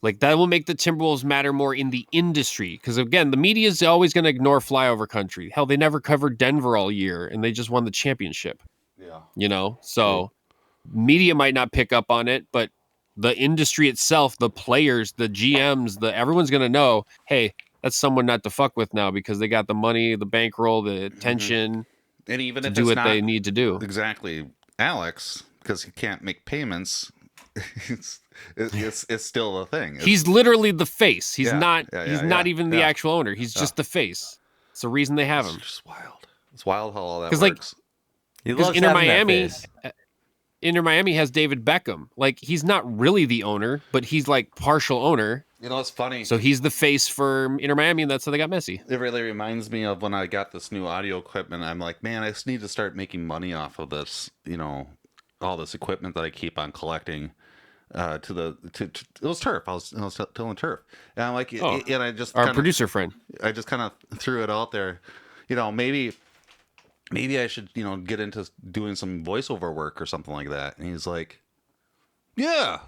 Like, that will make the Timberwolves matter more in the industry. Because, again, the media is always going to ignore flyover country. Hell, they never covered Denver all year, and they just won the championship. Yeah. So media might not pick up on it, but the industry itself, the players, the GMs, everyone's going to know, hey, that's someone not to fuck with now because they got the money, the bankroll, the attention, and even to if do it's what not they need to do. Exactly. Alex, because he can't make payments, it's still a thing. He's literally the face. He's not even the yeah. actual owner. He's just the face. It's the reason they have him. It's just wild. It's wild how all that 'Cause, works. Because Inter Miami has David Beckham. Like, he's not really the owner, but he's like partial owner. It's funny. So he's the face for Inter Miami, and that's how they got Messi. It really reminds me of when I got this new audio equipment. I'm like, man, I just need to start making money off of this, all this equipment that I keep on collecting. It was Turf. I was telling Turf, and I'm like, and I just our producer friend. I just kind of threw it out there, maybe I should get into doing some voiceover work or something like that. And he's like, yeah,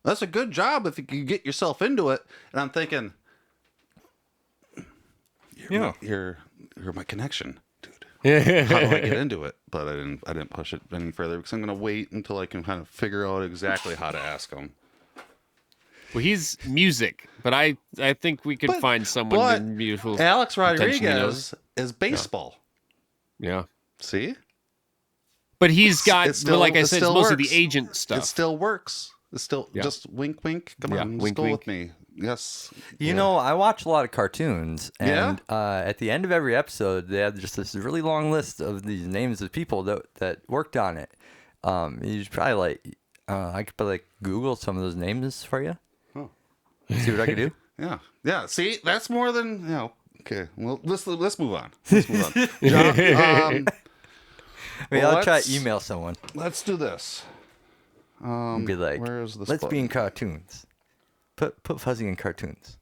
that's a good job if you can get yourself into it. And I'm thinking, you're my connection, dude. How do I get into it? But I didn't push it any further because I'm going to wait until I can kind of figure out exactly how to ask him. Well, he's music, but I think we could find someone beautiful. Alex Rodriguez is baseball. Yeah. See? But he's got, like I said, it's mostly works. the agent stuff. It still works. It's still just wink, wink. Come on, wink, go wink. with me. Yes. I watch a lot of cartoons, and at the end of every episode, they have just this really long list of these names of people that worked on it. You should probably I could probably Google some of those names for you. Oh. See what I can do. Yeah. See, that's more than Okay, well, let's move on. John, I'll try to email someone. Let's do this. Be like, where's this let's button? be in cartoons. Put Fuzzy in cartoons.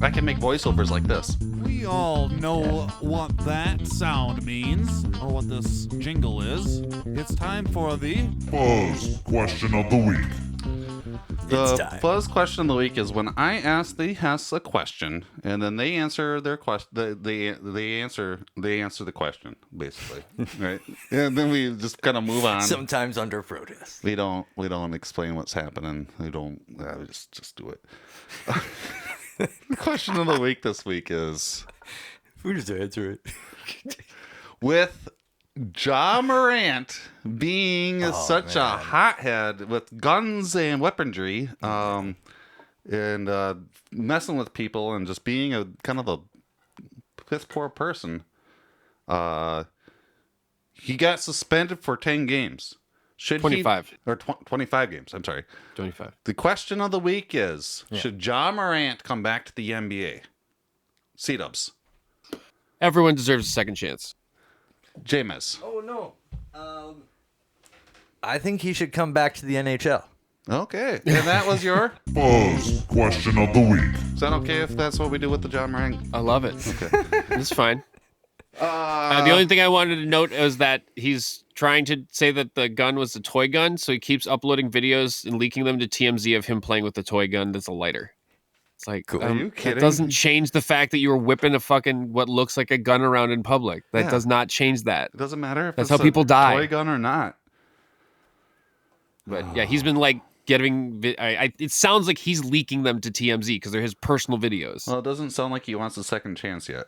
I can make voiceovers like this. We all know what that sound means, or what this jingle is. It's time for the Fuzz Question of the Week. The Fuzz Question of the Week is when I ask the guests a question, and then they answer their question. They answer the question, basically, right? And then we just kind of move on. Sometimes under protest. We don't explain what's happening. We just do it. The question of the week this week is, We just answer it. with Ja Morant being such a hothead with guns and weaponry, and messing with people and just being a kind of a piss poor person, he got suspended for 10 games. Should 25 he, or 25 games? I'm sorry, 25. The question of the week is: should Ja Morant come back to the NBA? C-dubs. Everyone deserves a second chance. Jameis. Oh no. I think he should come back to the NHL. Okay, and that was your Fuzz Question of the Week. Is that okay if that's what we do with the Ja Morant? I love it. Okay. It's fine. The only thing I wanted to note is that he's trying to say that the gun was a toy gun, so he keeps uploading videos and leaking them to TMZ of him playing with the toy gun that's a lighter. It's like, Are you kidding? That doesn't change the fact that you were whipping a fucking what looks like a gun around in public. That does not change that. It doesn't matter if That's it's how people die. toy gun or not. But yeah, he's been like getting. It sounds like he's leaking them to TMZ because they're his personal videos. Well, it doesn't sound like he wants a second chance yet.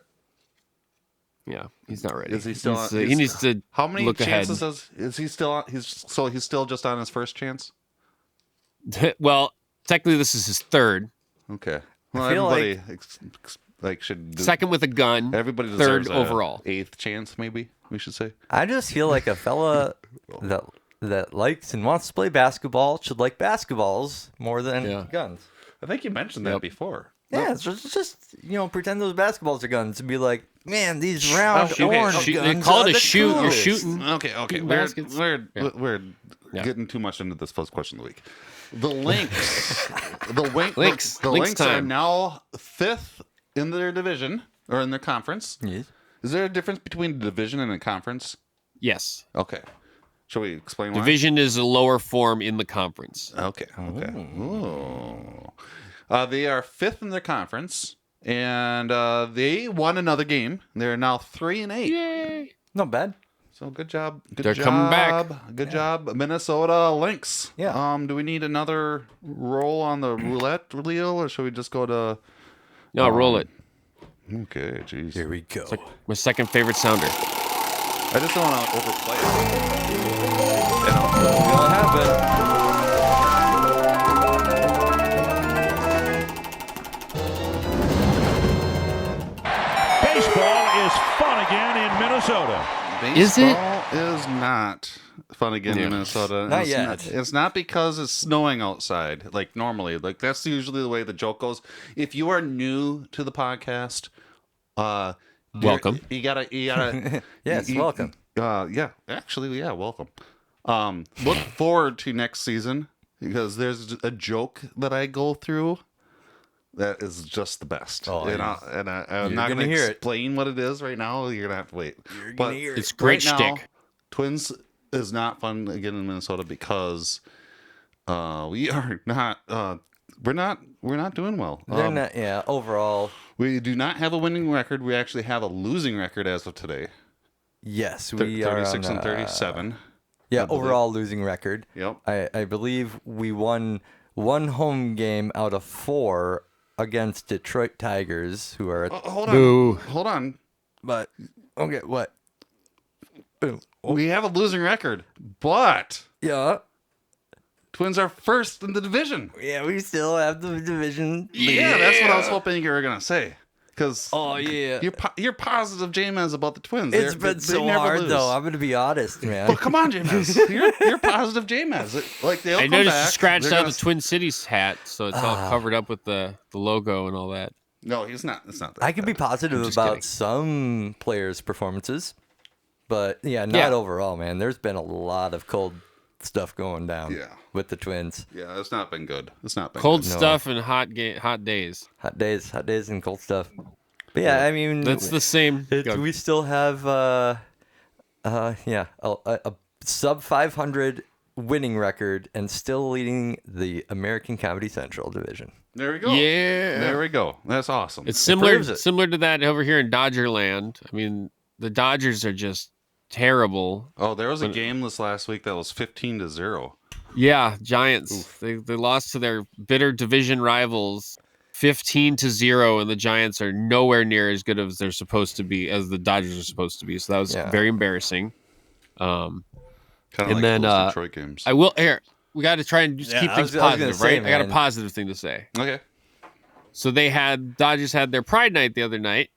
Yeah, he's not ready. Is he still? He needs to. How many look chances ahead. is he still? He's still just on his first chance. Well, technically, this is his third. Okay. Well, I feel everybody should Second with a gun. Everybody third deserves overall. Eighth chance, maybe we should say. I just feel like a fella that likes and wants to play basketball should like basketballs more than guns. I think you mentioned that before. Yeah, it's just pretend those basketballs are guns and be like, man, these round orange They guns call are it a the shoot. You're coolest. shooting. Okay. Shooting We're baskets. we're Yeah. getting too much into this first question of the week. The Lynx, the Lynx Lynx are time. now 5th in their division or in their conference. Yes. Is there a difference between a division and a conference? Yes. Okay. Shall we explain why? Division is a lower form in the conference. Okay. Ooh. They are 5th in their conference, and they won another game. They're now 3-8. Yay! Not bad. So good job. They're coming back. Good job, Minnesota Lynx. Yeah. Do we need another roll on the roulette wheel, or should we just go to? No, roll it. Okay, jeez. Here we go. It's like my second favorite sounder. I just don't want to overplay it. Gonna happen. Baseball is fun again in Minnesota. Is it? Baseball is not fun again in Minnesota. Not It's yet. It's not because it's snowing outside like normally. Like that's usually the way the joke goes. If you are new to the podcast, Welcome. You gotta. Yes, welcome. Welcome. Look forward to next season because there's a joke that I go through that is just the best. Oh, I'm You're not gonna going to hear it. explain what it is right now. You're gonna have to wait. But It's great right now, shtick. Twins is not fun again in Minnesota because we are not. We're not doing well. They're not. Yeah. Overall, We do not have a winning record. We actually have a losing record as of today. yes, we are 36 on, and 37. Yeah, I believe. overall losing record. Yep. I believe we won one home game out of 4 against Detroit Tigers, who are. Hold on. Boo. Hold on. But okay, what? We have a losing record, but Yeah. Twins are first in the division. Yeah, we still have the division. Yeah, that's what I was hoping you were gonna say. Because Oh yeah. you're positive, J-Man's, about the Twins. It's They been so never hard lose. though. I'm gonna be honest, man. Well, come on, J-Man's. You're positive, J-Man's. Like they'll I come noticed back. you scratched They're out gonna- the Twin Cities hat, so it's all covered up with the logo and all that. No, he's not. It's not that. I can be bad. positive just about kidding. some players' performances, but not overall, man. There's been a lot of cold stuff going down with the Twins. Yeah, it's not been good. It's not been Cold good. stuff and hot days. Hot days and cold stuff. But yeah, I mean, That's the same. we still have a sub 500 winning record and still leading the American Comedy Central division. There we go. Yeah. There we go. That's awesome. It's similar proves it. similar to that over here in Dodgerland. I mean, the Dodgers are just terrible. Oh, there was a game this last week that was 15-0. Yeah, Giants. They lost to their bitter division rivals 15-0, and the Giants are nowhere near as good as they're supposed to be, as the Dodgers are supposed to be. So that was very embarrassing. Kind of And like then, those Detroit games. I will here. We got to try and just keep I things was gonna positive, say, right? I got a man. positive thing to say. Okay. So Dodgers had their Pride Night the other night,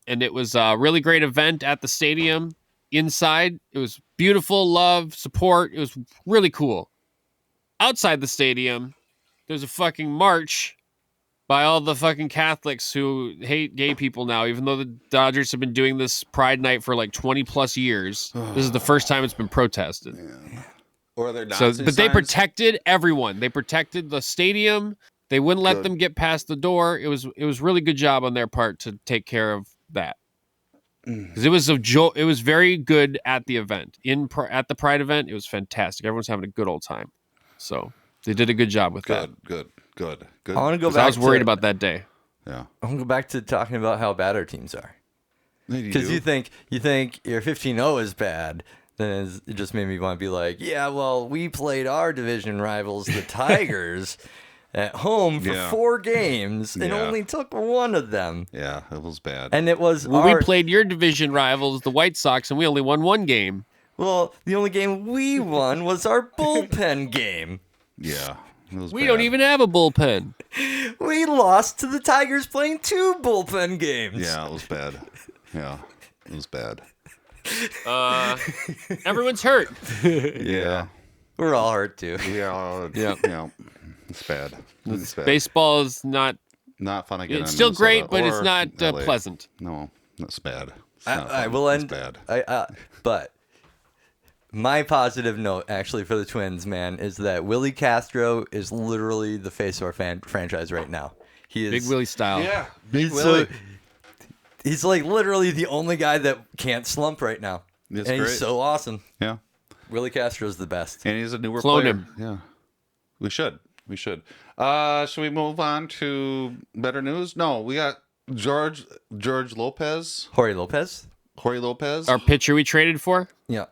and it was a really great event at the stadium. Inside, it was beautiful, love, support. It was really cool. Outside the stadium, there's a fucking march by all the fucking Catholics who hate gay people now, even though the Dodgers have been doing this Pride Night for like 20 plus years. This is the first time it's been protested. Or they're So, Nazi but they signs. protected everyone. They protected the stadium. They wouldn't let Good. them get past the door. It was really good job on their part to take care of that. because it was it was very good at the event. At the Pride event, it was fantastic. Everyone's having a good old time. So they did a good job with that. Good. I want to go 'Cause back. I was worried about that day. Yeah. I want to go back to talking about how bad our teams are. Because you think your 15-0 is bad, then it just made me want to be like, yeah, well, we played our division rivals, the Tigers, at home for 4 games and only took one of them. Yeah, it was bad. And it was we played your division rivals, the White Sox, and we only won 1 game. Well, the only game we won was our bullpen game. Yeah. We don't even have a bullpen. We lost to the Tigers playing 2 bullpen games. Yeah, it was bad. Yeah, it was bad. Everyone's hurt. Yeah. We're all hurt too. Yeah. It's bad. It's bad. Baseball is not fun again. It's in still Minnesota great, but it's or not LA. pleasant. No, that's bad. I will end. It's bad. But my positive note, actually, for the Twins, man, is that Willie Castro is literally the face of our franchise right now. He is Big Willie style. Yeah, Big Willie. He's like literally the only guy that can't slump right now. That's and great. he's so awesome. Yeah, Willie Castro's the best. and he's a newer Clone player. him. Yeah, we should. Should we move on to better news? No, we got George Lopez. Jorge Lopez. Our pitcher we traded for? Yeah,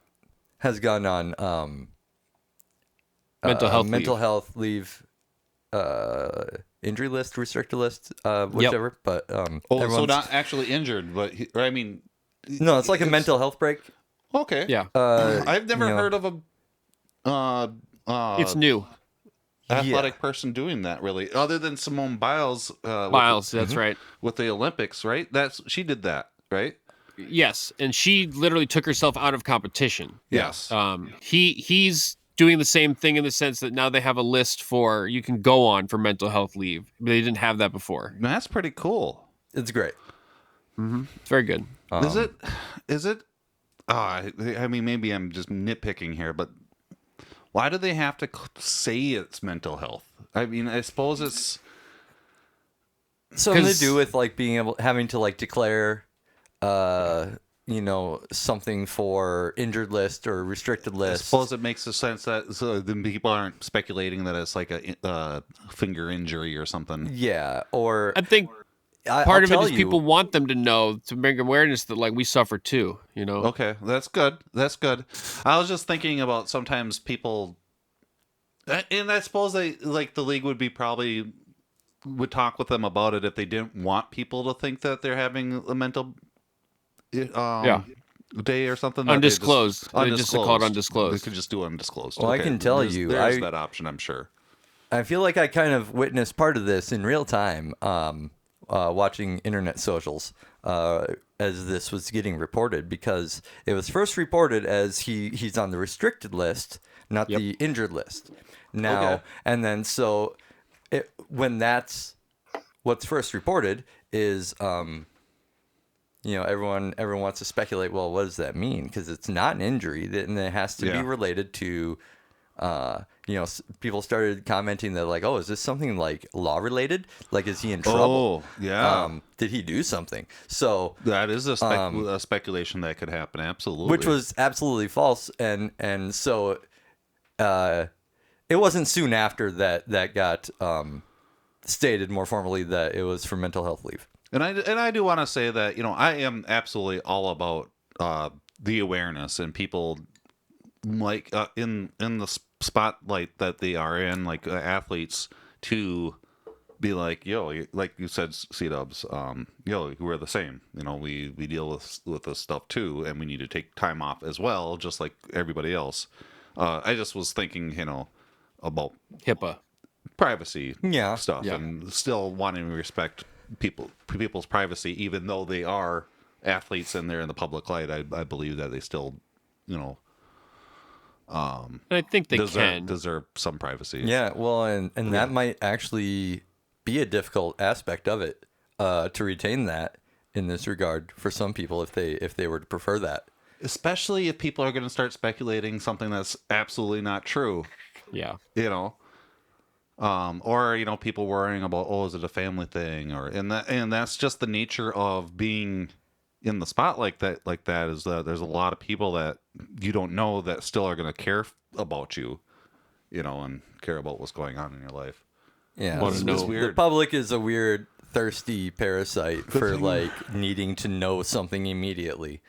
has gone on Mental health leave, injury list, restricted list, whichever. But So everyone's- not actually injured, but no, it's like a mental health break. Okay. Yeah. I've never heard of a It's new. athletic person doing that, really, other than Simone Biles. That's right. With the Olympics, right? She did that, right? Yes, and she literally took herself out of competition. Yes. He's doing the same thing in the sense that now they have a list you can go on for mental health leave. They didn't have that before. That's pretty cool. It's great. It's very good. Is it? I mean, maybe I'm just nitpicking here, but why do they have to say it's mental health? I mean, I suppose it's something to do with like having to like declare, something for injured list or restricted I list. suppose it makes a sense that so then people aren't speculating that it's like a finger injury or something. Yeah, or I think part of it is people want them to know, to bring awareness that like we suffer too, Okay, that's good. I was just thinking about sometimes people, and I suppose the league would talk with them about it if they didn't want people to think that they're having a mental day or something. Undisclosed. They just call it undisclosed. They could just do undisclosed. Well, I can tell you, there's that option, I'm sure. I feel like I kind of witnessed part of this in real time, watching internet socials as this was getting reported, because it was first reported as he's on the restricted list, not the injured list. Now and then, so when that's what's first reported is, everyone wants to speculate. Well, what does that mean? Because it's not an injury, and it has to be related to. People started commenting that like, oh, is this something like law related? Like, is he in trouble? Oh, yeah. Did he do something? So that is a speculation that could happen. Absolutely. Which was absolutely false. And so, it wasn't soon after that got, stated more formally that it was for mental health leave. And I do want to say that, I am absolutely all about, the awareness and people like, in the spotlight that they are in, like athletes, to be like, yo, like you said, C-dubs, we're the same. We deal with this stuff too, and we need to take time off as well, just like everybody else. I just was thinking, about HIPAA privacy stuff, Yeah. and still wanting to respect people's privacy, even though they are athletes and they're in the public light. I believe that they still, And I think they deserve some privacy. Yeah, well, and that might actually be a difficult aspect of it, to retain that in this regard for some people if they were to prefer that. Especially if people are going to start speculating something that's absolutely not true. Yeah. Or people worrying about, is it a family thing, and that's just the nature of being in the spotlight like that is that there's a lot of people that you don't know that still are going to care about you, and care about what's going on in your life. Yeah, It's the weird. public is a weird, thirsty parasite for like needing to know something immediately.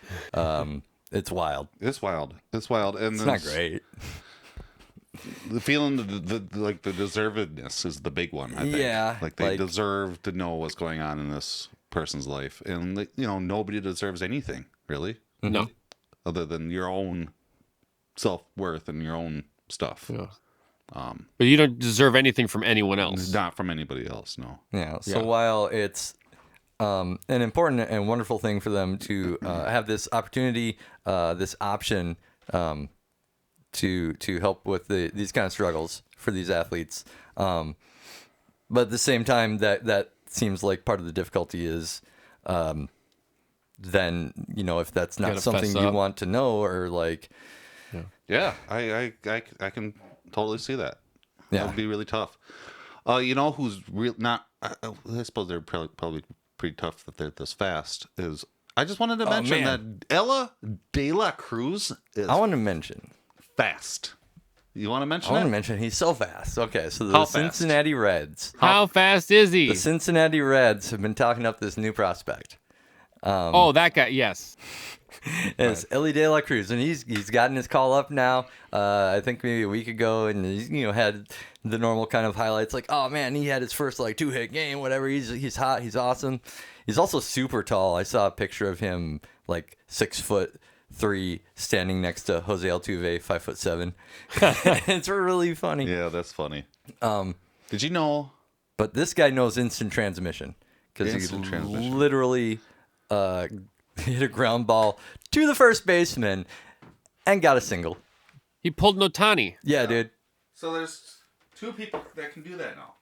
It's wild. It's wild. And It's not great. The feeling, the deservedness is the big one. I think. Yeah, like they deserve to know what's going on in this person's life, and nobody deserves anything really. No. Other than your own self-worth and your own stuff. Yeah. But you don't deserve anything from anyone else. Not from anybody else, no. Yeah. So while it's an important and wonderful thing for them to have this opportunity, this option to help with these kind of struggles for these athletes, but at the same time, that seems like part of the difficulty is then if that's not something you want to know or like. Yeah, I can totally see that. Yeah. That would be really tough. Who's real? Not. I suppose they're probably pretty tough that they're this fast. Is I just wanted to mention that Ella De La Cruz is. I want to mention fast. You want to mention? I want to mention he's so fast. Okay, so the How fast? Cincinnati Reds. How fast is he? The Cincinnati Reds have been talking up this new prospect. That guy. Yes. It's Ellie De La Cruz, and he's gotten his call up now. I think maybe a week ago, and he's had the normal kind of highlights, like, oh man, he had his first 2-hit game, whatever. He's hot, he's awesome. He's also super tall. I saw a picture of him 6'3", standing next to Jose Altuve, 5'7". It's really funny. Yeah, that's funny. Did you know? But this guy knows instant transmission because he literally hit a ground ball to the first baseman and got a single. He pulled an Ohtani. Yeah, dude. So there's two people that can do that now.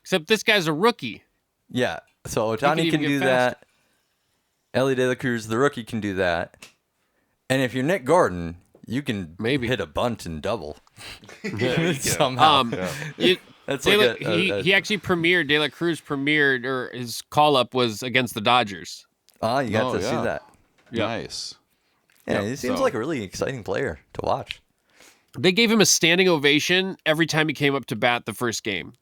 Except this guy's a rookie. Yeah. So Ohtani even can do get that. Ellie De La Cruz, the rookie, can do that. And if you're Nick Gordon, you can maybe hit a bunt and double. Yeah, somehow. That's he actually premiered. De La Cruz premiered, or his call up was against the Dodgers. Oh, you got to see that. Yeah. Nice. Yeah, he seems like a really exciting player to watch. They gave him a standing ovation every time he came up to bat the first game.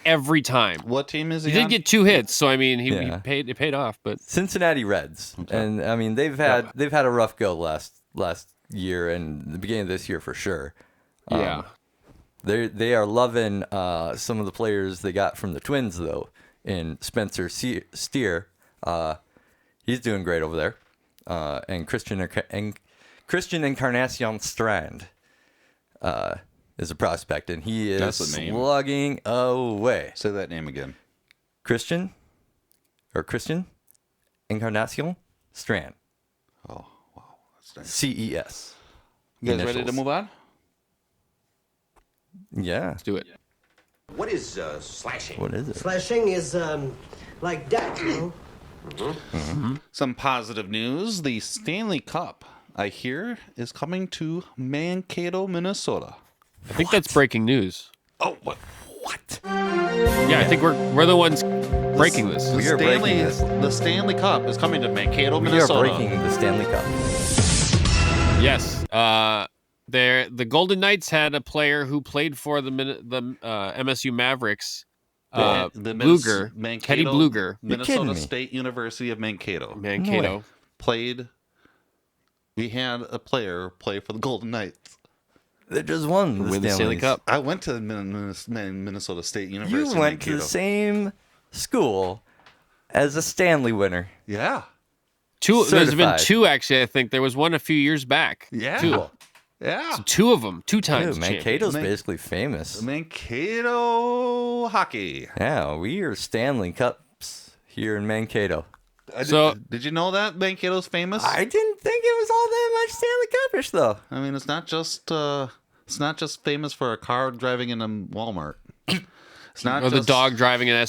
Every time. What team is he? He on? did get 2 hits, so I mean, Yeah. it paid off. But Cincinnati Reds, and I mean they've had a rough go last year and the beginning of this year for sure. Yeah. They are loving some of the players they got from the Twins though. In Spencer Steer, he's doing great over there, and Christian Encarnacion Strand is a prospect, and he is That's the name. slugging away. Say that name again. Christian Encarnacion Strand. Oh, wow. That's nice. CES. You guys ready to Initials. move on? Yeah. let's do it. What is slashing? What is it? Slashing is like that, you know? Some positive news. The Stanley Cup, I hear, is coming to Mankato, Minnesota. I think that's breaking news. Oh, what? Yeah, I think we're the ones breaking this. We are breaking this. The Stanley Cup is coming to Mankato, We are Minnesota. breaking the Stanley Cup. Yes. The Golden Knights had a player who played for the MSU Mavericks. Bluger, Teddy Bluger, Minnesota State University of Mankato. Mankato. We had a player play for the Golden Knights. They just won Win the Stanley Cup. I went to Minnesota State University. You went to the same school as a Stanley winner. Yeah. There's been Certified. 2 actually. I think there was one a few years back. Yeah. 2. Yeah. So 2 of them, 2 times. Dude, Mankato's basically famous. Mankato hockey. Yeah, we are Stanley Cups here in Mankato. Did you know that Mankato's famous? I didn't think it was all that much Stanley Cupish though. I mean, it's not just famous for a car driving in a Walmart. It's not Or the just, dog driving a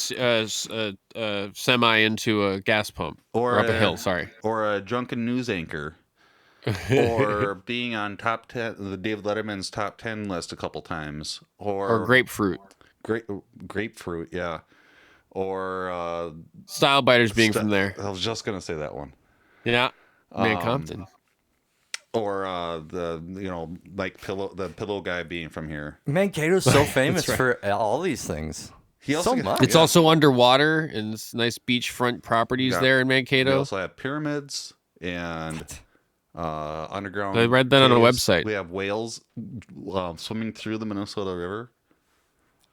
semi into a gas pump. Or up a hill, sorry. Or a drunken news anchor. Or being on top 10, the David Letterman's top 10 list a couple times. Or grapefruit. Grapefruit, yeah. or Style Biters being from there. I was just gonna say that one. Yeah, Compton. Or the like the pillow guy being from here. Mankato's so famous for all these things. He also It's also underwater and it's nice beachfront properties there in Mankato. We also have pyramids and underground. I read that on a caves. website. We have whales swimming through the Minnesota River.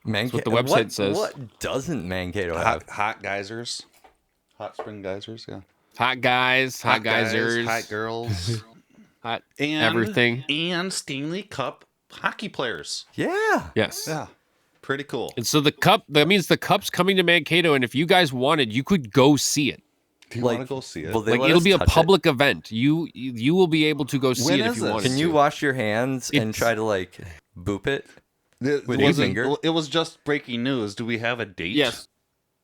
That's what the website says. What doesn't Mankato have? Hot geysers, hot spring geysers. Yeah. Hot guys, hot geysers, hot girls, hot and everything, and Stanley Cup hockey players. Yeah. Yes. Yeah. Pretty cool. And so that means the Cup's coming to Mankato, and if you guys wanted, you could go see it. Do you want to go see it? It'll be a public event. You will be able to go see it if you want. Can you wash your hands and try to boop it with your finger? It was just breaking news. Do we have a date? Yes.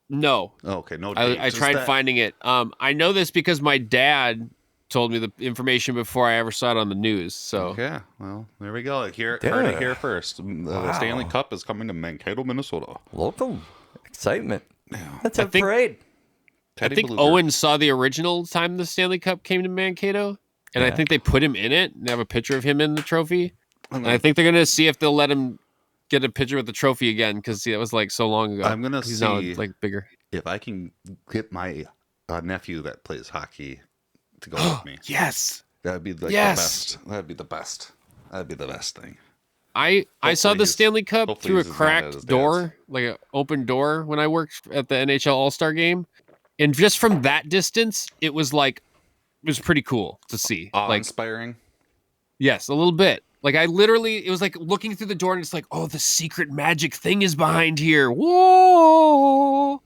No. Okay, no date. I tried finding it. I know this because my dad told me the information before I ever saw it on the news. So yeah, well, there we go. Heard it here first. The Stanley Cup is coming to Mankato, Minnesota. Local excitement. That's a parade. I think Owen saw the original time the Stanley Cup came to Mankato, and I think they put him in it and have a picture of him in the trophy. And I think they're gonna see if they'll let him get a picture with the trophy again because it was so long ago. I'm gonna He's see now bigger. If I can get my nephew that plays hockey to go with me. Yes, that'd be the best. That'd be the best. That'd be the best thing. I saw the Stanley Cup through a cracked door, like an open door, when I worked at the NHL All-Star game, and just from that distance, it was pretty cool to see. Awe-inspiring. Yes, a little bit. It was like looking through the door, and it's like, oh, the secret magic thing is behind here. Whoa!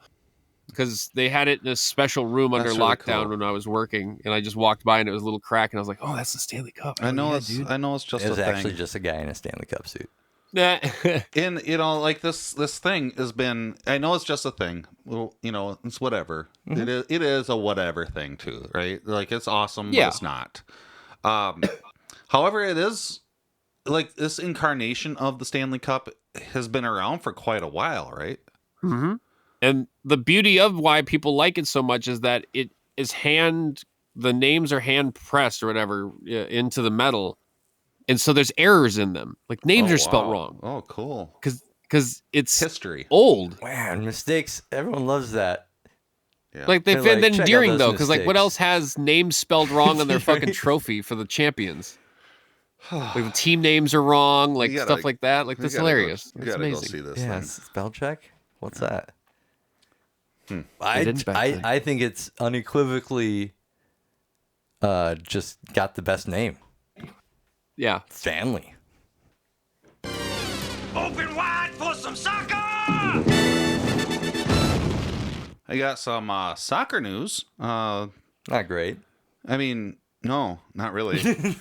Because they had it in a special room under lockdown when I was working, and I just walked by and it was a little crack, and I was like, "Oh, that's the Stanley Cup." I know it's just a thing. Actually just a guy in a Stanley Cup suit. And this thing has been. I know it's just a thing. Well, it's whatever. Mm-hmm. It is a whatever thing too, right? It's awesome, but it's not. However, it is this incarnation of the Stanley Cup has been around for quite a while, right? Mm-hmm. And the beauty of why people like it so much is that it is the names are hand pressed or whatever into the metal. And so there's errors in them. Names are spelled wrong. Oh, cool. Because it's history. Old. Man, mistakes. Everyone loves that. Yeah. They find that endearing though, because what else has names spelled wrong on their fucking trophy for the champions? The team names are wrong, stuff like that. That's hilarious. It's amazing. Go see this thing. Spell check? What's that? I think it's unequivocally just got the best name. Yeah. Stanley. Open wide for some soccer! I got some soccer news. Not great. I mean, no, not really. I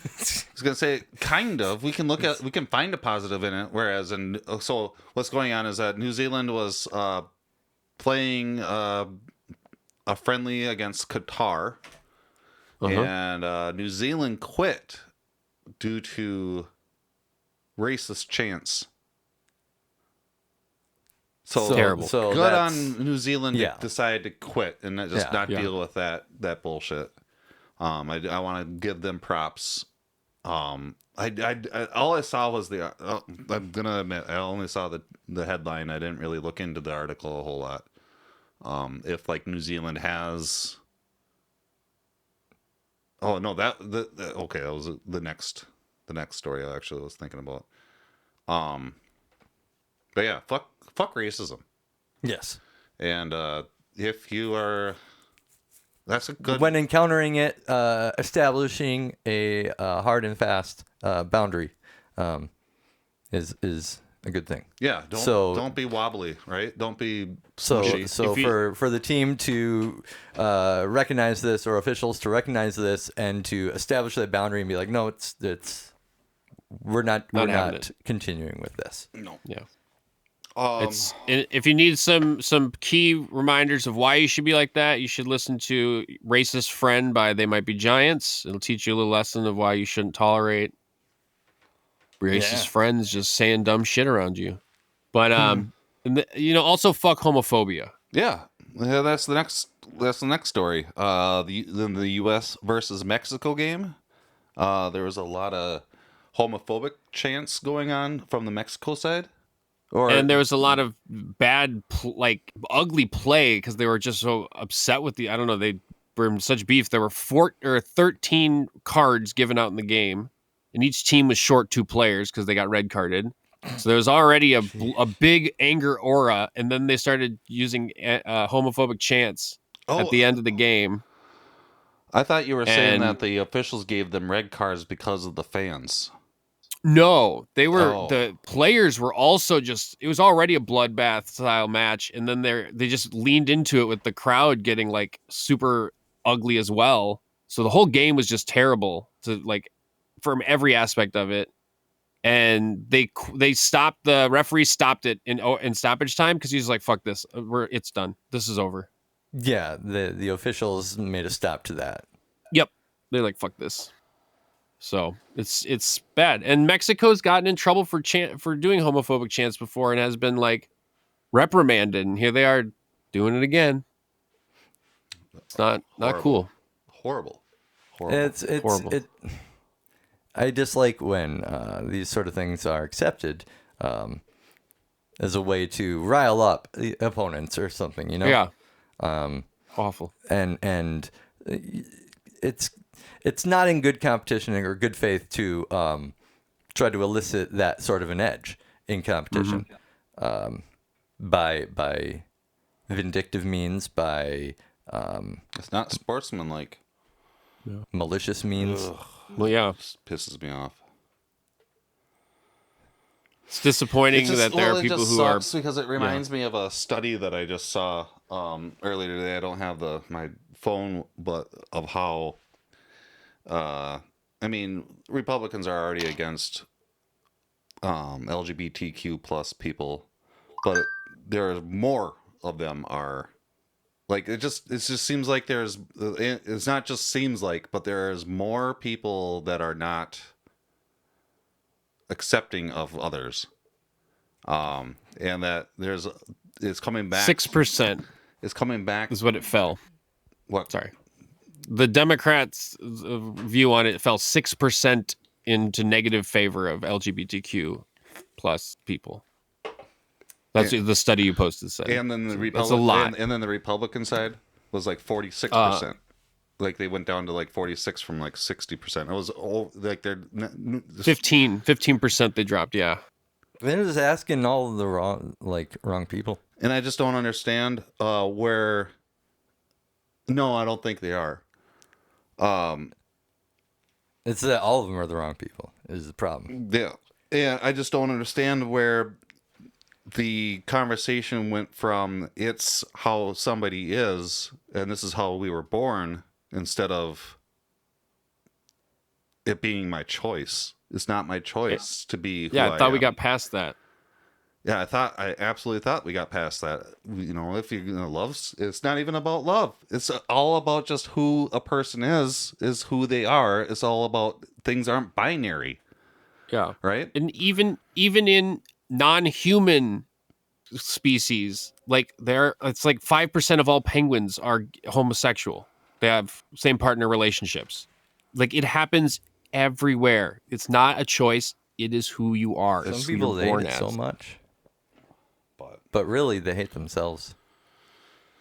was gonna say kind of. We can find a positive in it. Whereas, so what's going on is that New Zealand was playing a friendly against Qatar, and New Zealand quit due to racist chants. So terrible. So good on New Zealand to decide to quit and not deal with that bullshit. I want to give them props. All I saw was I'm gonna admit I only saw the headline. I didn't really look into the article a whole lot. If New Zealand has. Oh no, that was the next story I actually was thinking about. But yeah, fuck racism. Yes. And if you are, that's a good. When encountering it, establishing a hard and fast boundary is a good thing. Yeah. Don't be wobbly, right? Don't be. So for the team to recognize this, or officials to recognize this, and to establish that boundary and be like, no, it's we're not continuing with this. No. Yeah. If you need some key reminders of why you should be like that, you should listen to Racist Friend by They Might Be Giants. It'll teach you a little lesson of why you shouldn't tolerate racist friends just saying dumb shit around you. But also fuck homophobia. Yeah, that's the next story. In the U.S. versus Mexico game, there was a lot of homophobic chants going on from the Mexico side, And there was a lot of bad, ugly play because they were just so upset with I don't know, they were in such beef. There were 13 cards given out in the game, and each team was short 2 players because they got red carded. So there was already a big anger aura, and then they started using homophobic chants at the end of the game. I thought you were saying that the officials gave them red cards because of the fans. No, the players were also it was already a bloodbath style match, and then they just leaned into it with the crowd getting like super ugly as well. So the whole game was just terrible from every aspect of it. And the referee stopped it in stoppage time because he's like, fuck this, it's done, this is over. Yeah, the officials made a stop to that. Yep, they're like, fuck this. So it's bad. And Mexico's gotten in trouble for doing homophobic chants before and has been like reprimanded, and here they are doing it again. It's not cool. Horrible. It's horrible. I dislike when these sort of things are accepted as a way to rile up the opponents or something, you know? Yeah. Awful. And it's not in good competition or good faith to try to elicit that sort of an edge in competition by vindictive means, by it's not sportsmanlike. Malicious means. Ugh. Well, yeah, it pisses me off. It's disappointing that there are people who are, because it reminds me of a study that I just saw earlier today. I don't have my phone, but of how Republicans are already against LGBTQ plus people, but there are more of them are. Like it just seems like it's not just seems like, but there's more people that are not accepting of others, and that it's coming back. 6%. It's coming back is what it fell. What? Sorry, the Democrats' view on it fell 6% into negative favor of LGBTQ plus people. That's the study you posted said. And then that's a lot. And then the Republican side was like 46%. Like they went down to like 46 from like 60%. It was like they're 15% they dropped. Yeah, they're just asking all of the wrong people. And I just don't understand where. No, I don't think they are. It's that all of them are the wrong people is the problem. Yeah, and I just don't understand where the conversation went from it's how somebody is and this is how we were born instead of it being my choice. It's not my choice to be who I thought we got past that. Yeah, I absolutely thought we got past that. You know, if you're gonna love, it's not even about love. It's all about just who a person is who they are. It's all about things aren't binary. Yeah. Right? And even in non-human species, like it's like 5% of all penguins are homosexual. They have same partner relationships. Like it happens everywhere. It's not a choice. It is who you are. Some people hate it so much, but really they hate themselves.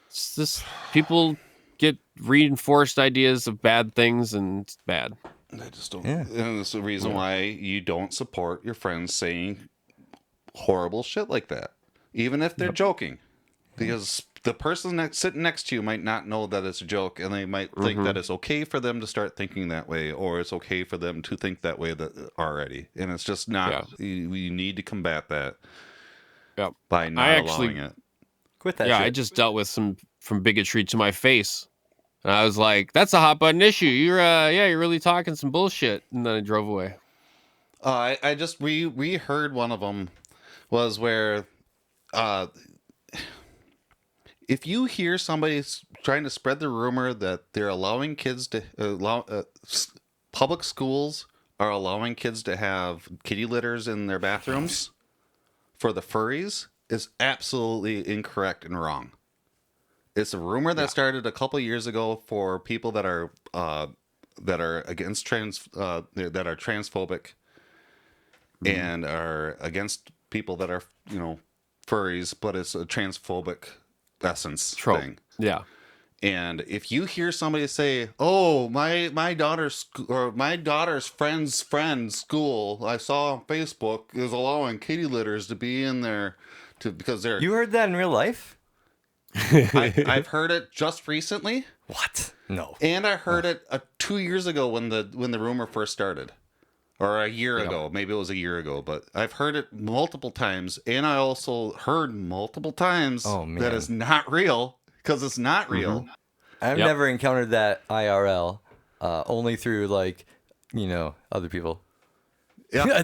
It's just people get reinforced ideas of bad things, and it's bad. I just don't. Yeah. And that's the reason why you don't support your friends saying horrible shit like that, even if they're joking, because the person sitting next to you might not know that it's a joke, and they might think that it's okay for them to start thinking that way, or it's okay for them to think that way already, and it's just not. Yeah. You need to combat that by not allowing it. Quit that. Yeah, shit. I just dealt with some bigotry to my face. And I was like, that's a hot button issue. You're really talking some bullshit. And then I drove away. I just, we heard one of them was where, if you hear somebody trying to spread the rumor that they're allowing kids to, public schools are allowing kids to have kitty litters in their bathrooms for the furries, is absolutely incorrect and wrong. It's a rumor that started a couple years ago for people that are against that are transphobic and are against people that are furries, but it's a transphobic essence thing. Yeah. And if you hear somebody say, "Oh, my daughter's friend's school, I saw on Facebook is allowing kitty litters to be in there because they're," You heard that in real life? I've heard it just recently. What? No. And I heard it 2 years ago when the rumor first started, or a year ago. Maybe it was a year ago, but I've heard it multiple times, and I also heard multiple times that it's not real because it's not real. I've never encountered that IRL, only through other people. Yeah,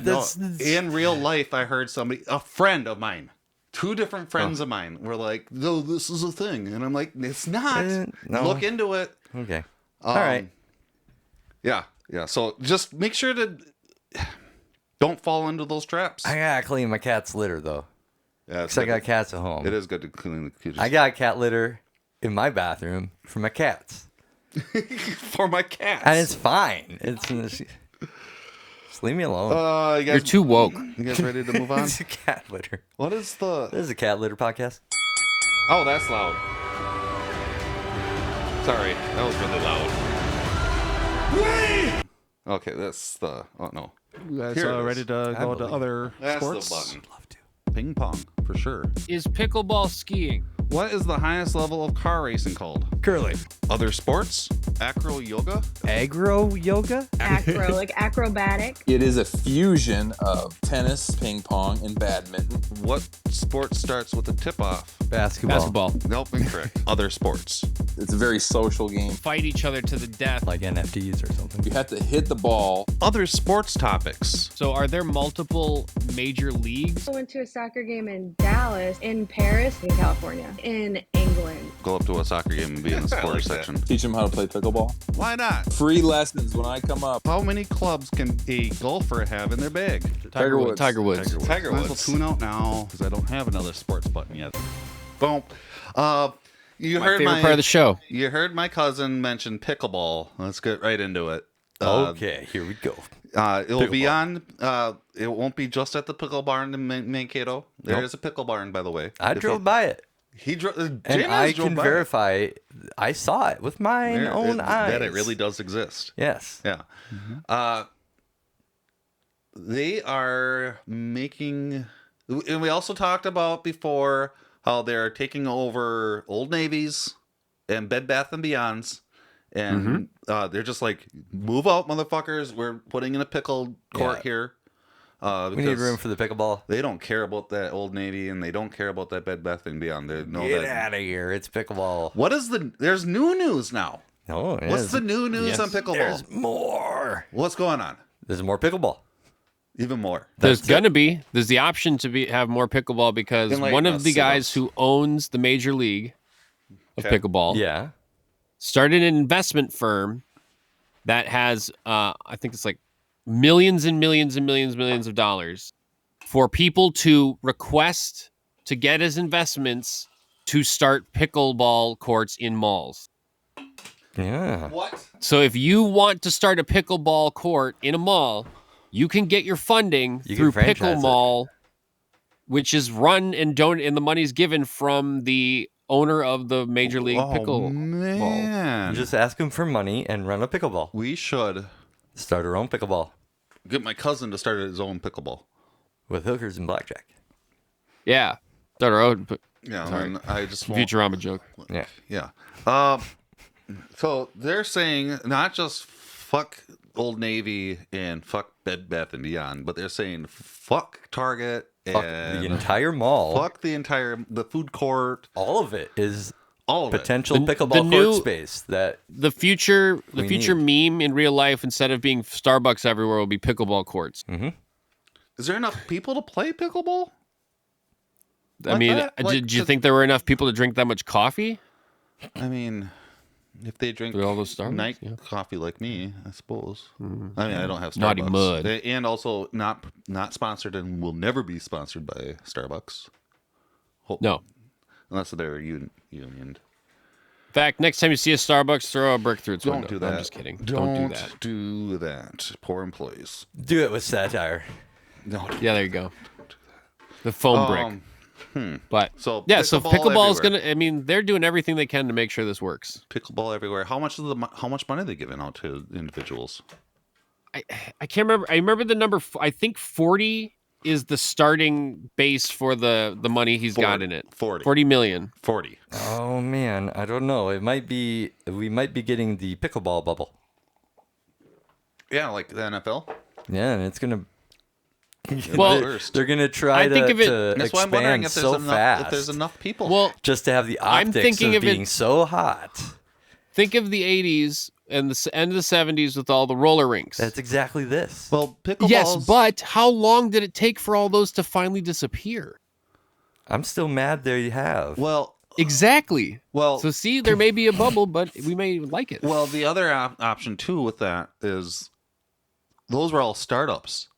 in real life, I heard a friend of mine. 2 different friends of mine were like, "No, this is a thing," and I'm like, "It's not. No. Look into it." Okay. All right. Yeah. So just make sure to don't fall into those traps. I gotta clean my cat's litter though. Yeah, because I got cats at home. It is good to clean the kitchen. I got cat litter in my bathroom for my cats. For my cats, and it's fine. Just leave me alone. You're too woke. You guys ready to move on? It's a cat litter. What is This is a cat litter podcast. Oh, that's loud. Sorry, that was really loud. Okay, that's the. Oh no. You guys Here it is. ready to go to other That's sports? the button. Love to. Ping pong for sure. Is pickleball skiing? What is the highest level of car racing called? Curling. Other sports? Acro yoga? Agro yoga? Acro, like acrobatic. It is a fusion of tennis, ping pong, and badminton. What sport starts with a tip-off? Basketball. Nope, incorrect. Other sports. It's a very social game. Fight each other to the death. Like NFTs or something. You have to hit the ball. Other sports topics. So are there multiple major leagues? I went to a soccer game in Dallas, in Paris, in California, in England. Go up to a soccer game and be in the sports section. Teach them how to play pickleball. Why not? Free lessons when I come up. How many clubs can a golfer have in their bag? Tiger Woods. Tiger Woods. Tiger Might as well Woods. tune out now because I don't have another sports button yet. Boom. You My heard favorite part of the show. You heard my cousin mention pickleball. Let's get right into it. Okay, here we go. It will be on. It won't be just at the pickle barn in Mankato. There is a pickle barn, by the way. I drove by it. He drove. And I can verify I saw it with my own eyes. that it really does exist. Yes. Yeah. They are making, and we also talked about before how they're taking over Old Navy's and Bed Bath and Beyond's, and they're just like, move out, motherfuckers. We're putting in a pickle court here. We need room for the pickleball. They don't care about that Old Navy, and they don't care about that Bed Bath and Beyond. They know Get that. out of here! It's pickleball. What is the? There's new news now. No, What's the new news on pickleball? There's more. What's going on? There's more pickleball. Even more. There's the option to have more pickleball because one of the guys who owns the major league of pickleball started an investment firm that has I think it's like millions and millions and millions of dollars for people to request to get as investments to start pickleball courts in malls. Yeah. What? So if you want to start a pickleball court in a mall, you can get your funding through Pickle Mall, which is run and and the money's given from the owner of the Major League Pickle Man. Just ask him for money and run a pickleball. We should start our own pickleball. Get my cousin to start his own pickleball with hookers and blackjack. Yeah, start our own. Yeah, sorry. and I just Futurama joke. Yeah. So they're saying not just fuck Old Navy and fuck Bed Bath and Beyond, but they're saying fuck Target and the entire mall. Fuck the food court. All of it is potential pickleball court space that the future meme in real life, instead of being Starbucks everywhere, will be pickleball courts. Mm-hmm. Is there enough people to play pickleball? I mean, did you think there were enough people to drink that much coffee? I mean, if they drink all those night coffee like me, I suppose. Mm-hmm. I mean, I don't have Starbucks. Naughty mud. And also not sponsored and will never be sponsored by Starbucks. No. Unless they're unioned. In fact, next time you see a Starbucks, throw a brick through its window. Don't do that. I'm just kidding. Don't do that. do that. Poor employees. Do it with satire. No. Yeah, there you go. The foam brick. But so pickleball is gonna. I mean, they're doing everything they can to make sure this works. Pickleball everywhere. How much money are they giving out to individuals? I can't remember. I remember the number. I think 40 is the starting base for the money he's got in it. 40 million. 40. Oh man, I don't know. We might be getting the pickleball bubble. Yeah, like the NFL. Yeah, and it's gonna. Well, they're gonna try to That's why I'm wondering expand so if fast. there's enough people. Well, just to have the optics of being so hot. Think of the 80s and the end of the 70s with all the roller rinks. That's exactly this. Well, pickleball. Yes, but how long did it take for all those to finally disappear? I'm still mad there you have. Well, exactly. Well, so see, there may be a bubble, but we may like it. Well, the other option too with that is those were all startups.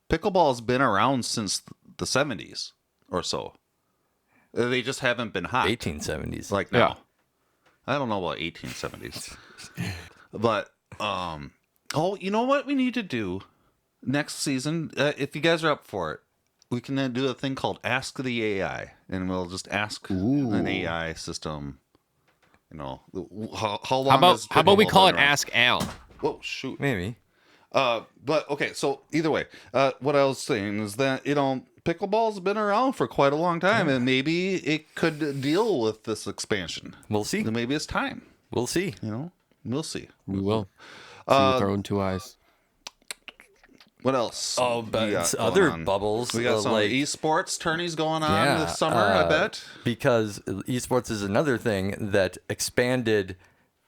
Pickleball has been around since the 70s or so. They just haven't been hot. 1870s. Like now. Yeah. I don't know about 1870s. But, you know what we need to do next season? If you guys are up for it, we can then do a thing called Ask the AI. And we'll just ask an AI system, how long How about we call it Ask Al? Whoa, shoot. Maybe. But okay, so either way, what I was saying is that, pickleball's been around for quite a long time, and maybe it could deal with this expansion. We'll see. And maybe it's time. We'll see. We'll see. We will. See with our own two eyes. What else? Oh, but other bubbles. We got some esports tourneys going on this summer, I bet. Because esports is another thing that expanded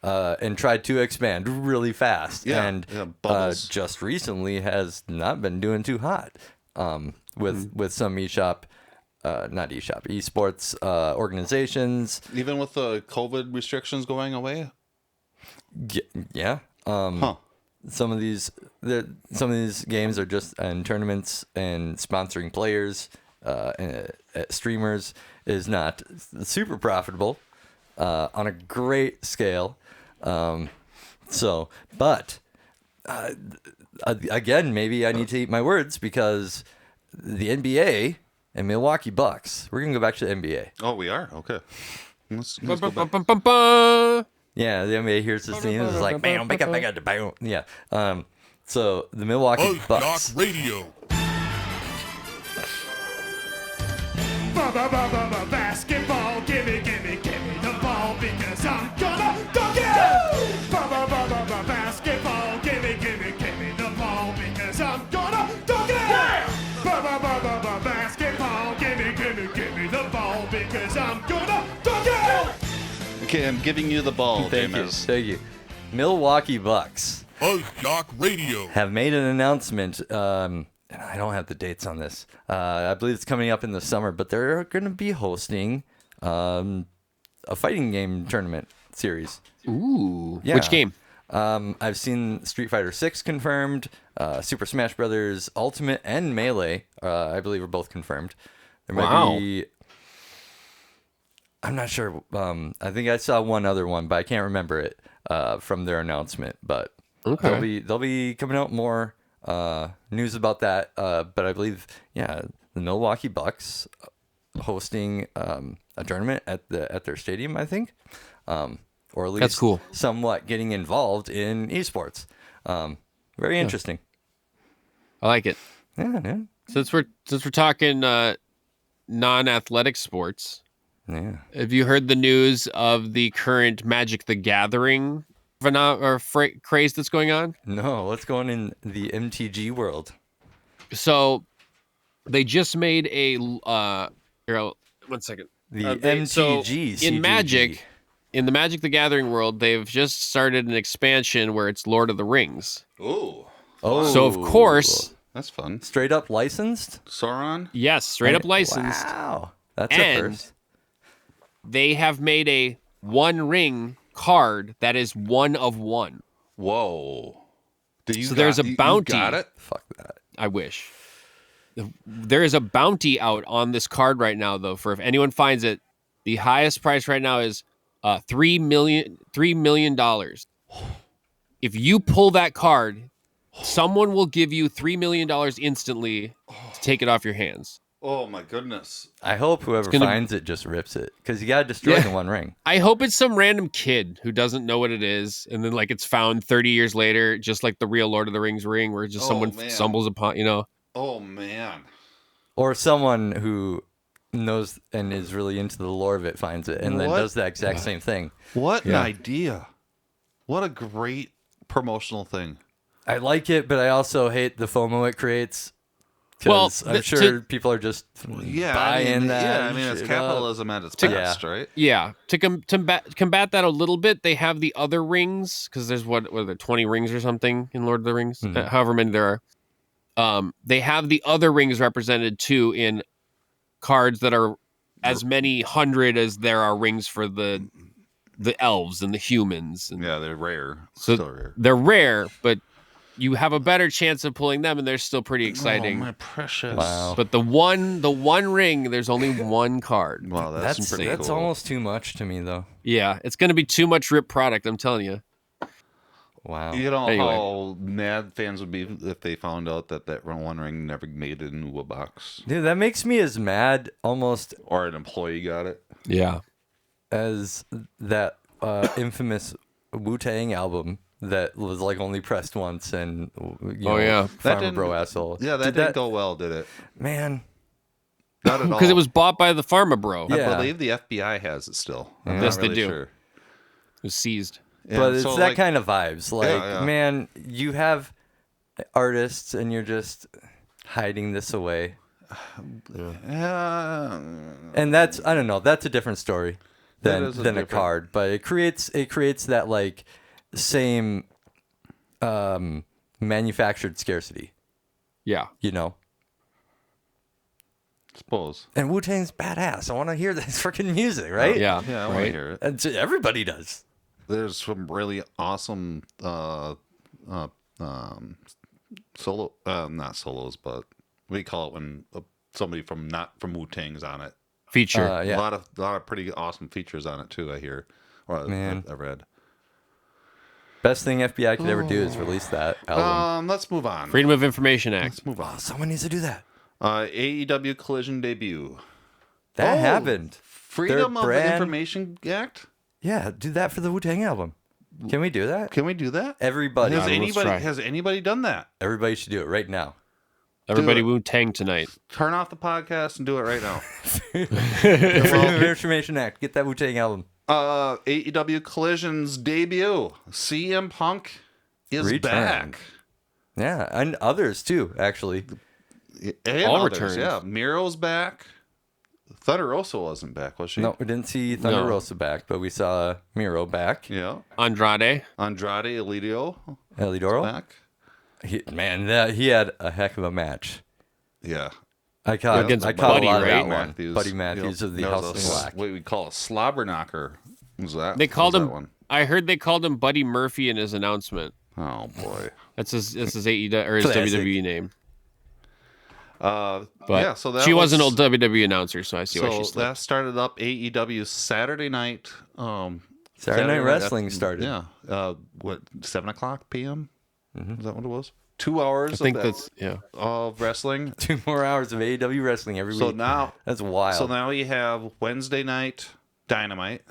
and tried to expand really fast. Yeah, and just recently has not been doing too hot with some esports organizations. Even with the COVID restrictions going away? Yeah. Some of these games are just in tournaments and sponsoring players and streamers is not super profitable on a great scale. Again, maybe I need to eat my words because the NBA and Milwaukee Bucks. We're gonna go back to the NBA. Oh, we are? Okay. Let's go back. Yeah, the NBA hears this thing and is like, bam, bam. Yeah. So the Milwaukee Bucks. Radio. Basketball, gimme the ball because I'm gonna dunk it. Basketball, gimme the ball because I'm gonna dunk it. Basketball, gimme the ball because I'm gonna dunk it. Okay, I'm giving you the ball. Thank you. Milwaukee Bucks. FuzzJockRadio have made an announcement. And I don't have the dates on this. I believe it's coming up in the summer, but they're going to be hosting a fighting game tournament series. Ooh. Yeah. Which game? I've seen Street Fighter 6 confirmed, Super Smash Brothers Ultimate and Melee, I believe are both confirmed. There might be... I'm not sure. I think I saw one other one, but I can't remember it from their announcement. But they'll be coming out more news about that. But I believe, the Milwaukee Bucks hosting a tournament at their stadium, I think, or at least that's cool. Somewhat getting involved in esports. Very interesting. I like it. Yeah. Since we're talking non-athletic sports. Yeah. Have you heard the news of the current Magic the Gathering craze that's going on? No, what's going in the MTG world? So they just made a here, 1 second. The MTG in Magic, in the Magic the Gathering world, they've just started an expansion where it's Lord of the Rings. Ooh. Oh. So of course, that's fun. Straight up licensed? Sauron? Yes, straight up licensed. Wow. That's a first. They have made a One Ring card that is 1 of 1. Whoa. There's a bounty. You got it? Fuck that. I wish. There is a bounty out on this card right now, though, for if anyone finds it. The highest price right now is $3 million. If you pull that card, someone will give you $3 million instantly to take it off your hands. Oh my goodness! I hope whoever finds it just rips it, because you gotta destroy the One Ring. I hope it's some random kid who doesn't know what it is, and then like it's found 30 years later, just like the real Lord of the Rings ring, where just someone stumbles upon, Oh man! Or someone who knows and is really into the lore of it finds it and then does the exact same thing. What an idea! What a great promotional thing. I like it, but I also hate the FOMO it creates. Because I'm sure people are just buying that. Yeah, I mean, it's capitalism at its best, right? Yeah. To combat that a little bit, they have the other rings, because there's what are there, 20 rings or something in Lord of the Rings? Mm-hmm. However many there are. They have the other rings represented, too, in cards that are as many hundred as there are rings for the elves and the humans. And yeah, they're rare. So still rare. They're rare, but you have a better chance of pulling them, and they're still pretty exciting. Oh, my precious. Wow. But the one ring, there's only one card. Wow, that's pretty That's cool. almost too much to me, though. Yeah, it's going to be too much rip product, I'm telling you. Wow. You know Anyway. how mad fans would be if they found out that One Ring never made it into a box, Dude, that makes me as mad almost or an employee got it. Yeah. as that infamous Wu-Tang album that was like only pressed once and Farmer Bro asshole. Yeah, that didn't go well, did it? Man. Not at all. Because it was bought by the Pharma Bro. I believe the FBI has it still. I'm Yes, not they really do. sure. It was seized. Yeah, But it's so, that kind of vibes. Like, yeah. man, you have artists and you're just hiding this away. Yeah. And that's, I don't know, that's a different story That is than a card. But it creates that like same manufactured scarcity. Yeah. You know? Suppose. And Wu-Tang's badass. I want to hear this freaking music, right? Yeah. Yeah, I want to hear it. And so everybody does. There's some really awesome solo, not solos, but what do you call it when somebody not from Wu-Tang's on it? Feature. A lot of pretty awesome features on it too, I hear. Or Man. I read. Best thing FBI could ever do is release that album. Let's move on. Freedom of Information Act. Let's move on. Someone needs to do that. AEW Collision debut. That happened. Freedom Their of brand- Information Act? Yeah, do that for the Wu-Tang album. Can we do that? Can we do that? Everybody. Has anybody done that? Everybody should do it right now. Everybody Wu-Tang tonight. Turn off the podcast and do it right now. Freedom of Information Act. Get that Wu-Tang album. AEW Collision's debut. CM Punk is Return. back. Yeah, and others too, actually. And All others, returns. yeah. Miro's back. Thunder Rosa wasn't back, was she? No, we didn't see Thunder Rosa back, but we saw Miro back. Yeah. Andrade. Elidoro Back. He had a heck of a match. Yeah. I caught Against a Buddy, lot of right? that one. Buddy Matthews of the there was House of a Black. What we call a slobber knocker. Was that? They called was him. that one? I heard they called him Buddy Murphy in his announcement. Oh boy. That's his AEW or his Classic. WWE name. But But so that she was an old WWE announcer, so I see why she So slipped. that started up AEW Saturday night. Saturday Night Wrestling started. Yeah. 7:00 p.m. Is that what it was? 2 hours. I think of that's of wrestling. 2 more hours of AEW wrestling every So week. now That's wild. So now you have Wednesday night Dynamite,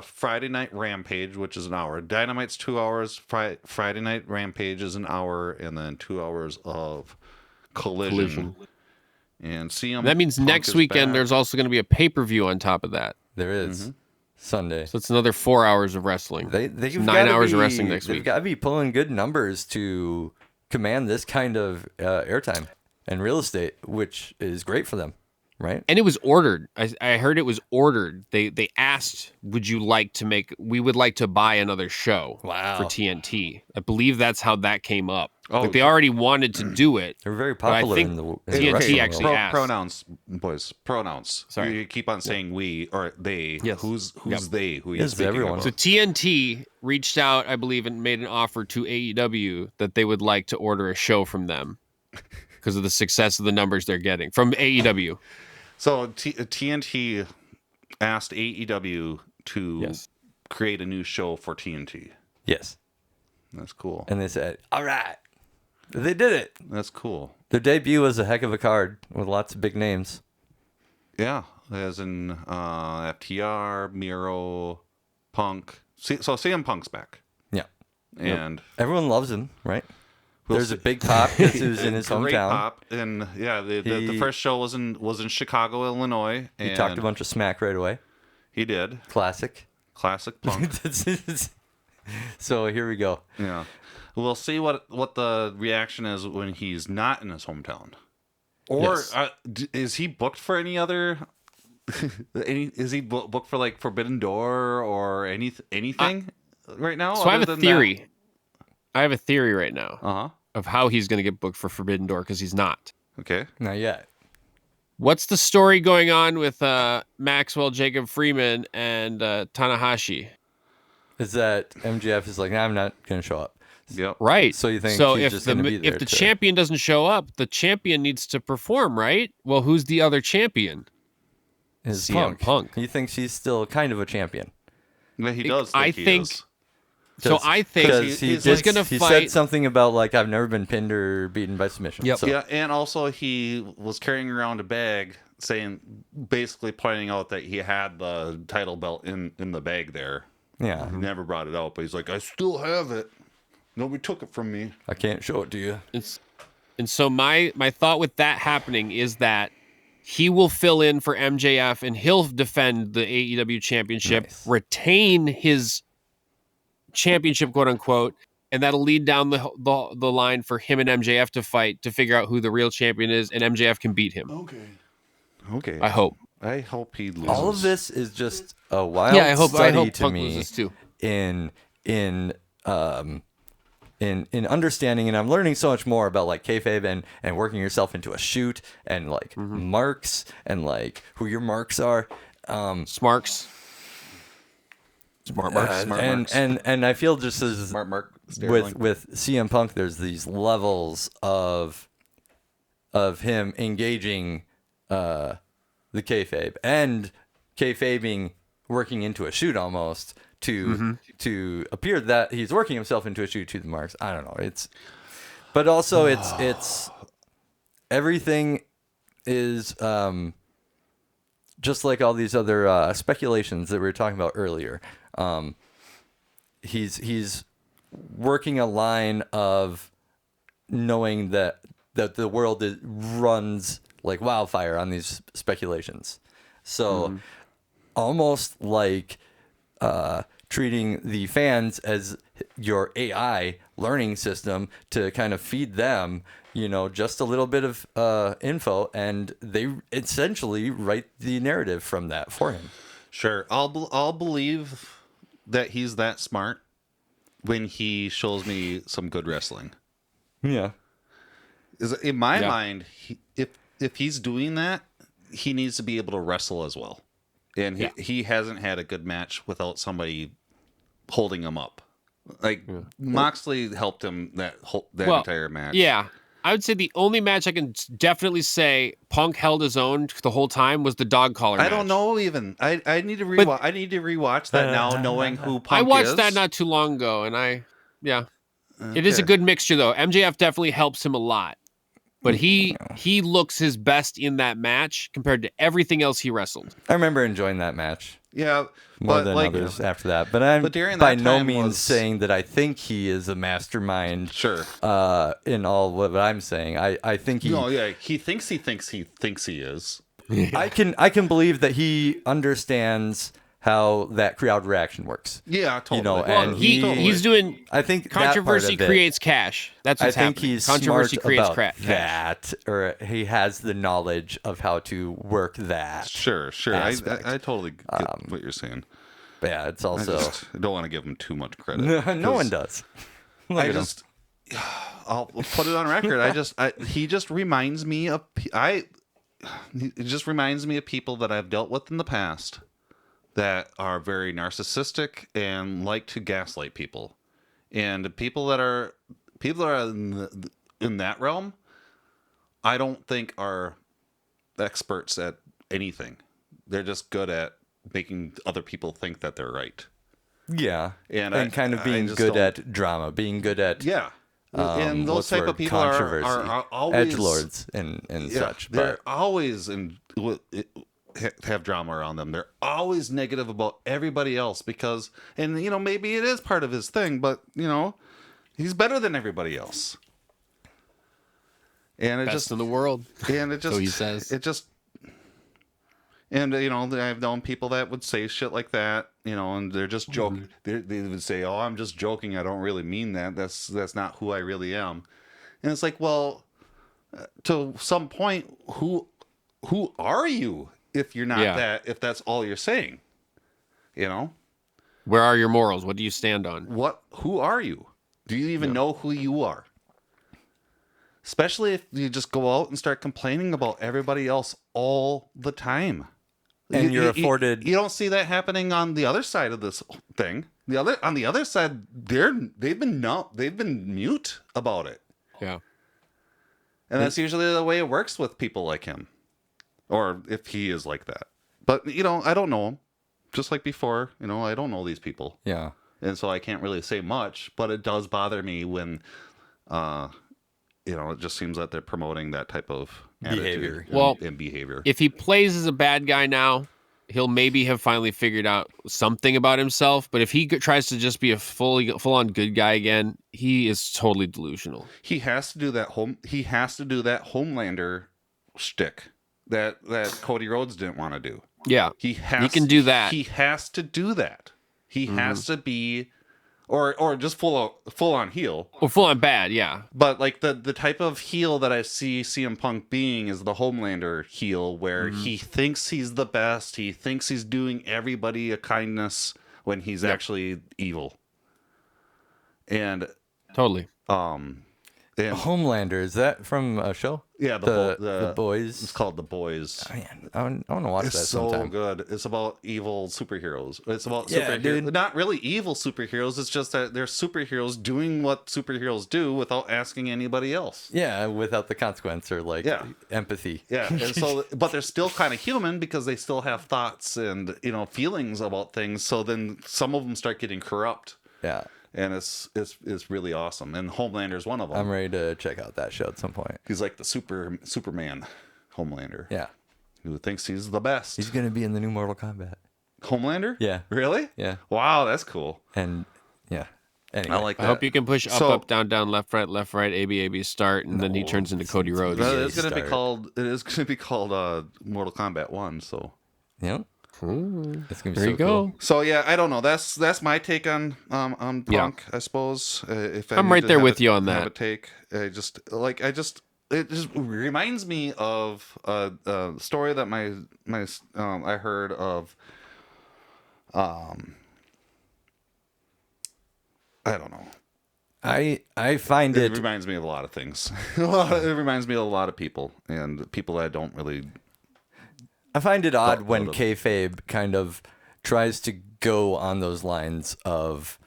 Friday night Rampage, which is an hour. Dynamite's 2 hours. Friday night Rampage is an hour, and then 2 hours of Collision. And CM. That means Punk next is weekend back. there's also going to be a pay-per-view on top of that. There is. Sunday. So it's another 4 hours of wrestling. They've 9 gotta hours of be- wrestling next They've week. got to be pulling good numbers to command this kind of airtime and real estate, which is great for them, right? And it was ordered. I heard it was ordered. They asked, we would like to buy another show for TNT. I believe that's how that came up. Oh, Like they already wanted to do it. They're very but I popular think in the TNT wrestling actually world. asked. Pronouns, boys. Pronouns. Sorry. You keep on saying we or they. Yes. Who's Yep. they? Who are you It's speaking everyone. about? So TNT reached out, I believe, and made an offer to AEW that they would like to order a show from them because of the success of the numbers they're getting from AEW. So TNT asked AEW to create a new show for TNT. Yes. That's cool. And they said, all right. They did it. That's cool. Their debut was a heck of a card with lots of big names. Yeah, as in FTR, Miro, Punk. So CM Punk's back. Yeah. And everyone loves him, right? There's a big pop because he was in his great hometown. Pop. And yeah, the first show was in Chicago, Illinois. And he talked a bunch of smack right away. He did. Classic Punk. So here we go. Yeah. We'll see what the reaction is when he's not in his hometown. Or is he booked for any other? Is he booked for like Forbidden Door or anything right now? So I have a theory. I have a theory right now of how he's going to get booked for Forbidden Door because he's not. Okay. Not yet. What's the story going on with Maxwell, Jacob Freeman, and Tanahashi? Is that MJF is like, nah, I'm not going to show up. Yep. Right. So you think so he's just going to be there? If the champion doesn't show up, the champion needs to perform, right? Well, who's the other champion? Is CM Punk. He thinks he's still kind of a champion. Yeah, he does. I think. So I think he's going to He fight. said something about like I've never been pinned or beaten by submission. Yep. So. Yeah, and also he was carrying around a bag basically pointing out that he had the title belt in the bag there. Yeah. He never brought it out, but he's like, I still have it. Nobody took it from me. I can't show it to you. And so my thought with that happening is that he will fill in for MJF and he'll defend the AEW championship, retain his championship, quote unquote, and that'll lead down the line for him and MJF to fight to figure out who the real champion is, and MJF can beat him. Okay. I hope he loses. All of this is just a wild study to Punk me loses too. in understanding, and I'm learning so much more about like kayfabe and working yourself into a shoot and like marks and like who your marks are. Smarks. Smart marks. And I feel just as Smart mark with CM Punk, there's these levels of him engaging the kayfabe and kayfabing working into a shoot almost to appear that he's working himself into a shoot to the marks. I don't know. But also it's everything is just like all these other speculations that we were talking about earlier. He's working a line of knowing that the world runs like wildfire on these speculations. So almost like treating the fans as your AI learning system to kind of feed them, just a little bit of info, and they essentially write the narrative from that for him. Sure. I'll believe that he's that smart when he shows me some good wrestling. Yeah. In my mind, if he's doing that, he needs to be able to wrestle as well. And he hasn't had a good match without somebody holding him up. Like Moxley helped him that entire match. Yeah. I would say the only match I can definitely say Punk held his own the whole time was the dog collar match. I don't know even. I need to rewatch. I need to rewatch that now, knowing who Punk is. I watched that not too long ago, and it is a good mixture though. MJF definitely helps him a lot, but he looks his best in that match compared to everything else he wrestled. I remember enjoying that match. Yeah, more than others after that. But I'm by no means saying that I think he is a mastermind. Sure. In all what I'm saying, I think he. No, yeah, he thinks he is. I can believe that he understands how that crowd reaction works. Yeah, totally. And he's doing. I think controversy creates cash. That's what's happening. I think he's controversy smart creates about cash. that, or he has the knowledge of how to work that. Sure. I totally get what you're saying. But yeah, it's also. I don't want to give him too much credit. No one does. I'll put it on record. He just reminds me of. It just reminds me of people that I've dealt with in the past that are very narcissistic and like to gaslight people, and people that are in that realm, I don't think are experts at anything. They're just good at making other people think that they're right. Yeah, and kind of being good at drama, being good at and those type of people are always edgelords and such. They're always have drama around them. They're always negative about everybody else because, and you know, maybe it is part of his thing, but you know, he's better than everybody else. And it Best in the world. And it just, so he says. It just, and you know, I've known people that would say shit like that, you know, and they're just joking. They would say, "Oh, I'm just joking. I don't really mean that. That's not who I really am." And it's like, well, to some point, who are you if you're not that? If that's all you're saying, you know, where are your morals? What do you stand on? Who are you? Do you even know who you are? Especially if you just go out and start complaining about everybody else all the time. And you're afforded. You don't see that happening on the other side of this thing. On the other side, they've been mute about it. Yeah. And that's usually the way it works with people like him, or if he is like that. But you know, I don't know him. Just like before, you know, I don't know these people. Yeah. And so I can't really say much. But it does bother me when, you know, it just seems that they're promoting that type of behavior. And behavior. If he plays as a bad guy now, he'll maybe have finally figured out something about himself. But if he tries to just be a full-on good guy again, he is totally delusional. He has to do that Homelander shtick that Cody Rhodes didn't want to do. Yeah, he can do that. He has to do that. He has to be. Or just full on heel. Or full on bad, yeah. But like the type of heel that I see CM Punk being is the Homelander heel, where he thinks he's the best. He thinks he's doing everybody a kindness when he's actually evil. And totally. Homelander, is that from a show? Yeah, the Boys. It's called The Boys. Oh, man, I want to watch that sometime. It's so good. It's about evil superheroes. It's about superheroes. Dude. Not really evil superheroes. It's just that they're superheroes doing what superheroes do without asking anybody else. Yeah, without the consequence or empathy. Yeah, and so, but they're still kind of human because they still have thoughts and, you know, feelings about things. So then some of them start getting corrupt. Yeah. And it's really awesome. And Homelander's one of them. I'm ready to check out that show at some point. He's like the Superman Homelander. Yeah. Who thinks he's the best. He's going to be in the new Mortal Kombat. Homelander? Yeah. Really? Yeah. Wow, that's cool. And yeah. Anyway. I like that. I hope you can push up, down, left, right, AB, start, and then he turns into Cody Rhodes. Well, it is going to be called Mortal Kombat 1, so. Yeah. It's gonna be there you go. Cool. So yeah, I don't know. That's my take on Punk. I suppose. If I'm right there with you on that. Have a take. It just reminds me of a story that my I heard of. I don't know. I find it reminds me of a lot of things. It reminds me of a lot of people and people that I don't really. I find it odd when kayfabe kind of tries to go on those lines of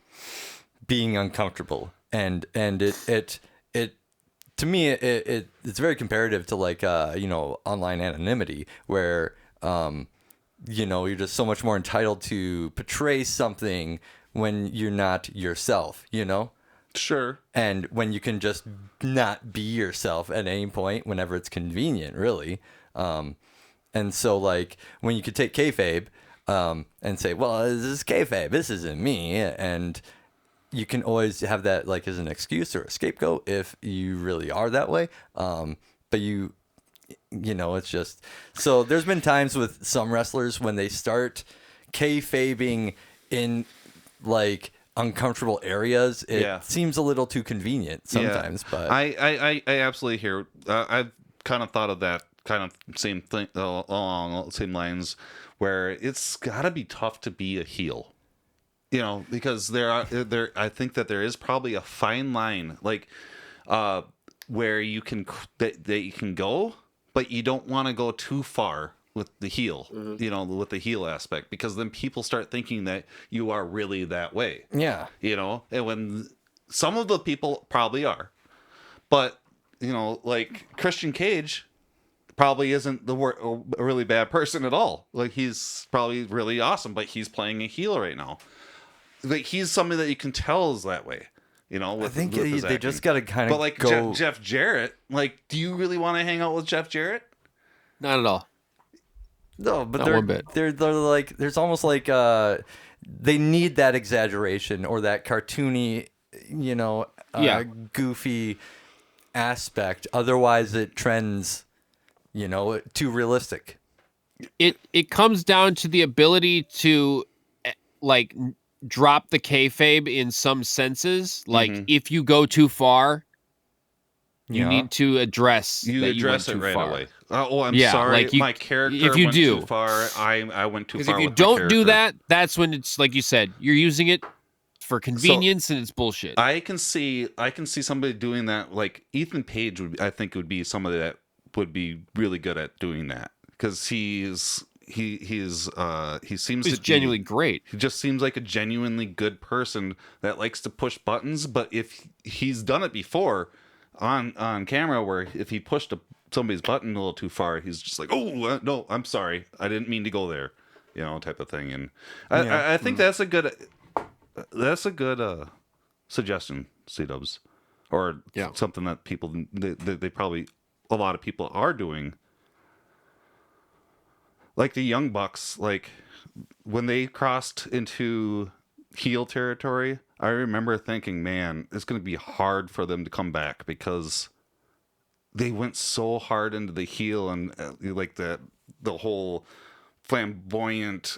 being uncomfortable, and it to me it's very comparative to like online anonymity where you're just so much more entitled to portray something when you're not yourself, Sure. And when you can just not be yourself at any point whenever it's convenient, really. And so, like, when you could take kayfabe and say, well, this is kayfabe, this isn't me, and you can always have that, like, as an excuse or a scapegoat if you really are that way. But it's just... So there's been times with some wrestlers when they start kayfabing in, like, uncomfortable areas, it seems a little too convenient sometimes. But I absolutely hear. I've kind of thought of that kind of same thing along the same lines, where it's got to be tough to be a heel, because I think that there is probably a fine line, like where you can that you can go, but you don't want to go too far with the heel, with the heel aspect, because then people start thinking that you are really that way. Yeah. And when some of the people probably are, but like Christian Cage probably isn't a really bad person at all. Like, he's probably really awesome, but he's playing a heel right now. Like, he's somebody that you can tell is that way. You know, I think they just got to kind of But, like, go... Jeff Jarrett, like, do you really want to hang out with Jeff Jarrett? Not at all. No, but Not one bit. They're like, there's almost like they need that exaggeration or that cartoony, you know, goofy aspect. Otherwise, it trends, you know, too realistic. It comes down to the ability to, like, drop the kayfabe in some senses. Like, if you go too far, you need to address you that address you it went right too far. away. Oh, I'm sorry. Like My character if you went do too far. I went too far. Because if you with my don't do character. that, that's when it's like you said, you're using it for convenience and it's bullshit. I can see somebody doing that. Like Ethan Page I think would be somebody that would be really good at doing that because he seems He's genuinely great. He just seems like a genuinely good person that likes to push buttons. But if he's done it before on camera, where if he pushed somebody's button a little too far, he's just like, oh no, I'm sorry, I didn't mean to go there, you know, type of thing. And I think that's a good suggestion, C-dubs, or something that people they probably a lot of people are doing. Like the Young Bucks, like when they crossed into heel territory, I remember thinking, man, it's going to be hard for them to come back because they went so hard into the heel and like the whole flamboyant,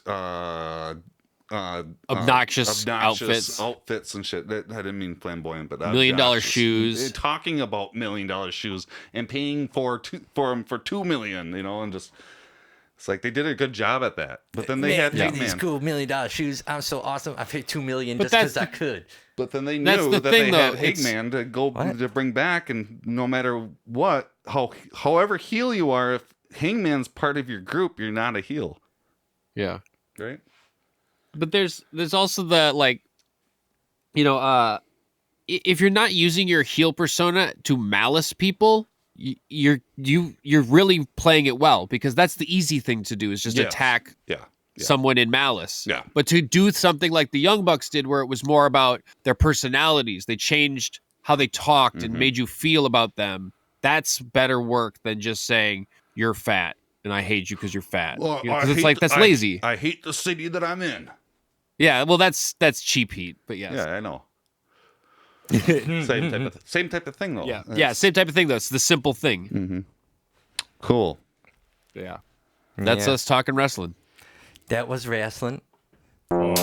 obnoxious outfits and shit. I didn't mean flamboyant, but $1 million shoes. Talking about $1 million shoes and paying for them for $2 million, you know, and just. It's like they did a good job at that, but then they had these cool $1 million shoes. I'm so awesome. I paid $2 million just because I could. But then they knew that they had Hangman to go to bring back, and no matter what, however heel you are, if Hangman's part of your group, you're not a heel. Yeah, right. But there's also the like, you know, if you're not using your heel persona to malice people. You're really playing it well because that's the easy thing to do is just attack someone in malice. Yeah. But to do something like the Young Bucks did where it was more about their personalities, they changed how they talked and made you feel about them. That's better work than just saying you're fat and I hate you because you're fat. Well, it's like that's lazy. I hate the city that I'm in. Yeah, well that's cheap heat, but yes. Yeah, I know. same type of thing though. Yeah, same type of thing though. It's the simple thing. Mm-hmm. Cool. Yeah, that's us talking wrestling. That was wrestling. Are we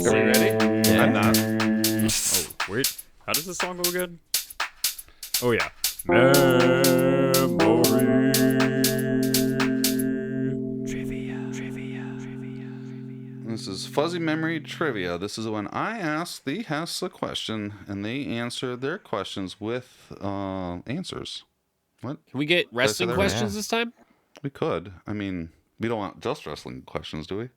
ready? Yeah. I'm not. Oh wait, how does this song go again? Oh yeah. This is Fuzzy Memory Trivia. This is when I ask the hosts a question and they answer their questions with answers. What? Can we get wrestling questions this time? We could. I mean, we don't want just wrestling questions, do we?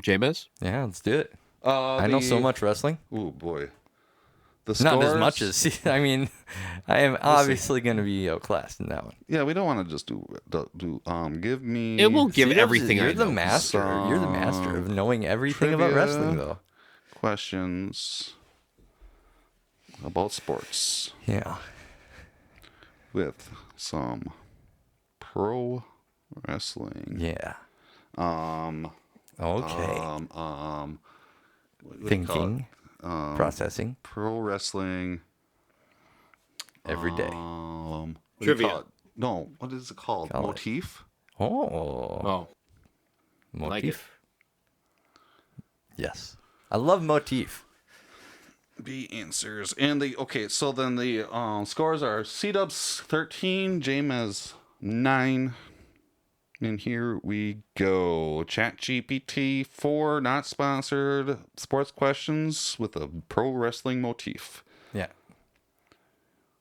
Jameis? Yeah, let's do it. I know so much wrestling. Oh boy. Not as much as I mean, I am obviously going to be outclassed in that one. Yeah, we don't want to just do. Give me. It won't give everything. You're the master. You're the master of knowing everything about wrestling, though. Questions about sports. Yeah. With some pro wrestling. Yeah. Okay. Thinking. Processing. Pro wrestling. Every day. Trivia. No, what is it called? Motif? Oh. Motif. Like it. Yes. I love motif. B answers. And so then the scores are C-Dubs 13, James 9. And here we go. ChatGPT 4, not sponsored. Sports questions with a pro wrestling motif. Yeah.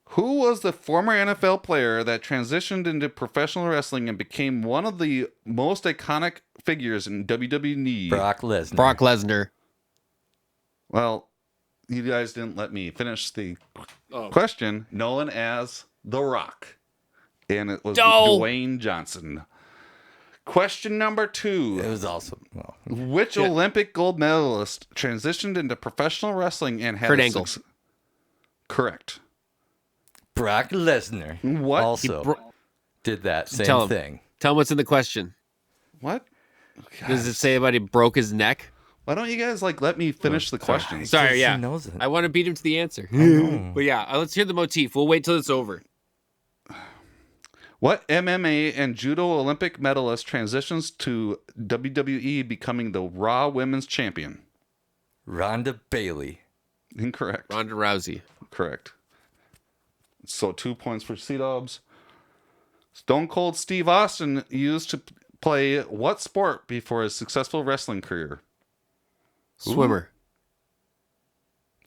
Who was the former NFL player that transitioned into professional wrestling and became one of the most iconic figures in WWE? Brock Lesnar. Brock Lesnar. Well, you guys didn't let me finish the question. Known as The Rock. And it was Oh. Dwayne Johnson. Question number 2. It was awesome. Well, Which Olympic gold medalist transitioned into professional wrestling and had Kurt a Angle. Correct. Brock Lesnar What? also did that same Tell him. thing. Tell him what's in the question. What? Does it say about he broke his neck? Why don't you guys let me finish the question? Sorry, He yeah. knows it. I want to beat him to the answer. But yeah, let's hear the motif. We'll wait till it's over. What MMA and judo Olympic medalist transitions to WWE, becoming the Raw Women's Champion? Rhonda Bailey. Incorrect. Ronda Rousey. Correct. So 2 points for C-Dubs. Stone Cold Steve Austin used to play what sport before his successful wrestling career? Swimmer.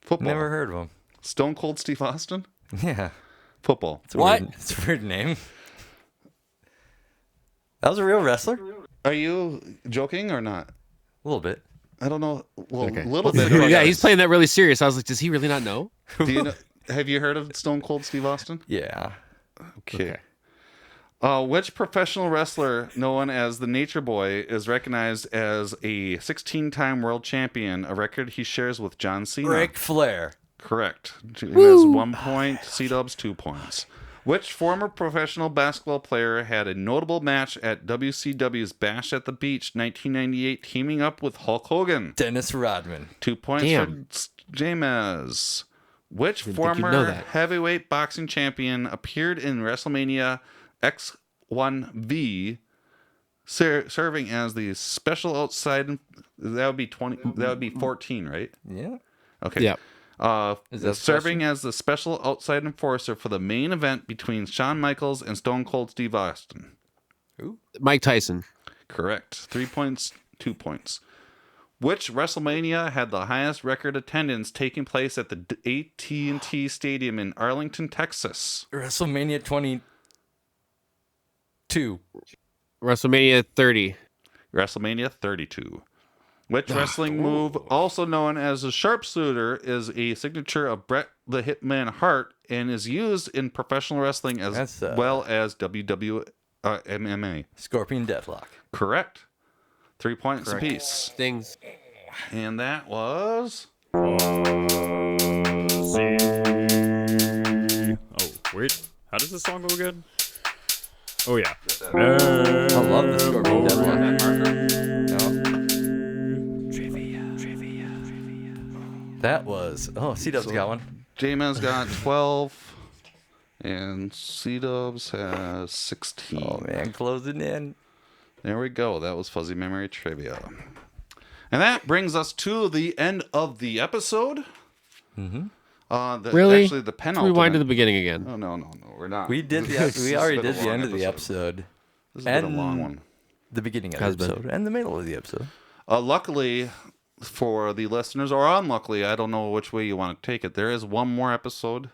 Football. Never heard of him. Stone Cold Steve Austin? Yeah. Football. It's a weird, it's a weird name. That was a real wrestler? Are you joking or not? A little bit. I don't know. Well, Okay. a little Yeah, bit. he's playing that really serious. I was like, does he really not know? Do you know, have you heard of Stone Cold Steve Austin? Yeah. Okay. Which professional wrestler known as the Nature Boy is recognized as a 16-time world champion, a record he shares with John Cena? Ric Flair. Correct. He has 1 point. C-Dubs 2 points. Which former professional basketball player had a notable match at WCW's Bash at the Beach 1998, teaming up with Hulk Hogan? Dennis Rodman. 2 points Damn. for James. Which Didn't think you'd know former that. heavyweight boxing champion appeared in WrestleMania X1V, serving as the special outside? That would be 20. That would be 14, right? Yeah. Okay. Yeah. Is that Serving as the special outside enforcer for the main event between Shawn Michaels and Stone Cold Steve Austin. Mike Tyson. Correct. 3 points, 2 points. Which WrestleMania had the highest record attendance taking place at the AT&T Stadium in Arlington, Texas? WrestleMania 22. WrestleMania 30. WrestleMania 32. Which wrestling move, also known as a sharpshooter, is a signature of Bret the Hitman Hart and is used in professional wrestling as well as MMA? Scorpion Deathlock. Correct. 3 points Correct. apiece. Stings. And that was... Oh, wait. How does this song go again? Oh, yeah. I love the Scorpion Deathlock. That was... Oh, C-Dubs got one. J-Man's got 12. And C-Dubs has 16. Oh, man. Closing in. There we go. That was Fuzzy Memory Trivia. And that brings us to the end of the episode. Mm-hmm. Really? Actually, the Let's penultimate. rewind to the beginning again. Oh, no, we're not. We did we already did the end of the episode. This has been a long one. The beginning of Has the been. episode. And the middle of the episode. Luckily for the listeners, or unluckily, I don't know which way you want to take it, there is one more episode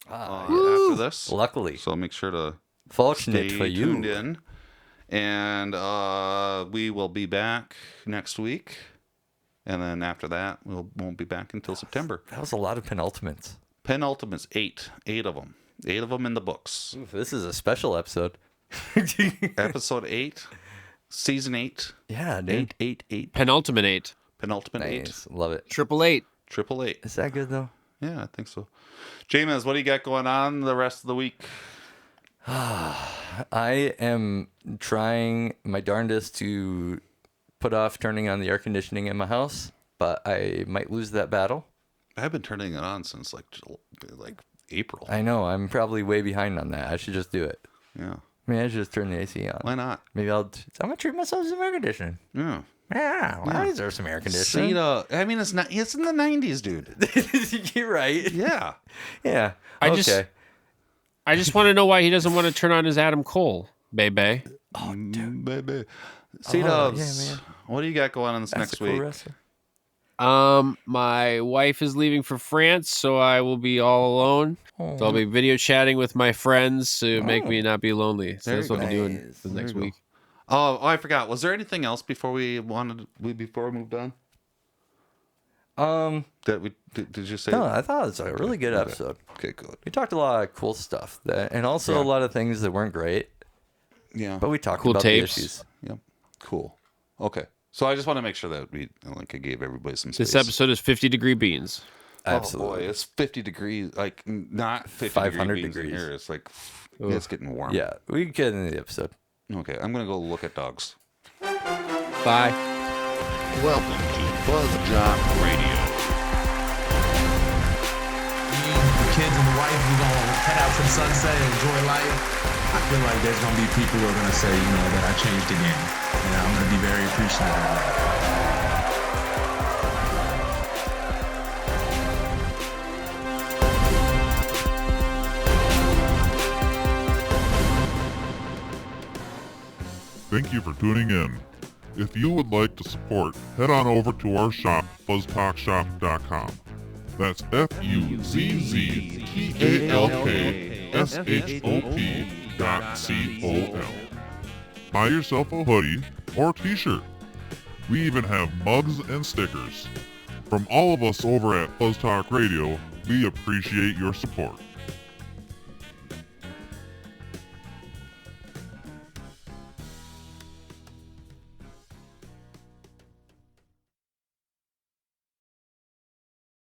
after this. Luckily. So make sure to Fortunate stay for you. tuned in. And we will be back next week. And then after that, we won't be back until September. That was a lot of penultimates. Penultimates, 8 of them. 8 of them in the books. Oof, this is a special episode. Episode 8, season 8. Yeah, dude. 8. Penultimate 8. Penultimate Nice. Love it. 888. 8. Is that good, though? Yeah, I think so. James, what do you got going on the rest of the week? I am trying my darndest to put off turning on the air conditioning in my house, but I might lose that battle. I've been turning it on since like April. I know. I'm probably way behind on that. I should just do it. Yeah. I mean, I should just turn the AC on. Why not? Maybe I'm going to treat myself to some air conditioning. Yeah. Yeah, why is there some air conditioning? I mean, it's not. It's in the 90s, dude. You're right. Yeah. Yeah. I just want to know why he doesn't want to turn on his Adam Cole, baby. Oh, dude. Baby. C-Dubs, yeah, man. what do you got going on this That's next a cool week? wrestler. My wife is leaving for France, so I will be all alone. So I'll be video chatting with my friends to make me not be lonely. So There that's you what I'm go. doing for the There next you go. week. Oh, I forgot. Was there anything else before we moved on? Did you say? No, I thought it was a really good episode. Okay, good. We talked a lot of cool stuff, and also a lot of things that weren't great. Yeah. But we talked Cool about tapes. the issues. Yep. Cool. Okay. So I just want to make sure that I gave everybody some space. This episode is 50-degree beans. Absolutely. Oh boy, it's 50 degrees, like not 50 500 degrees in degrees. here. It's like it's getting warm. Yeah, we can get into the episode. Okay, I'm gonna go look at dogs. Bye. Welcome to FuzzJockRadio. Me, the kids and the wife, we're gonna head out to the sunset and enjoy life. I feel like there's gonna be people who are gonna say, that I changed the game. And I'm gonna be very appreciative of that. Thank you for tuning in. If you would like to support, head on over to our shop, fuzztalkshop.com. That's FuzzTalkshop.com. Buy yourself a hoodie or t-shirt. We even have mugs and stickers. From all of us over at Fuzz Talk Radio, we appreciate your support.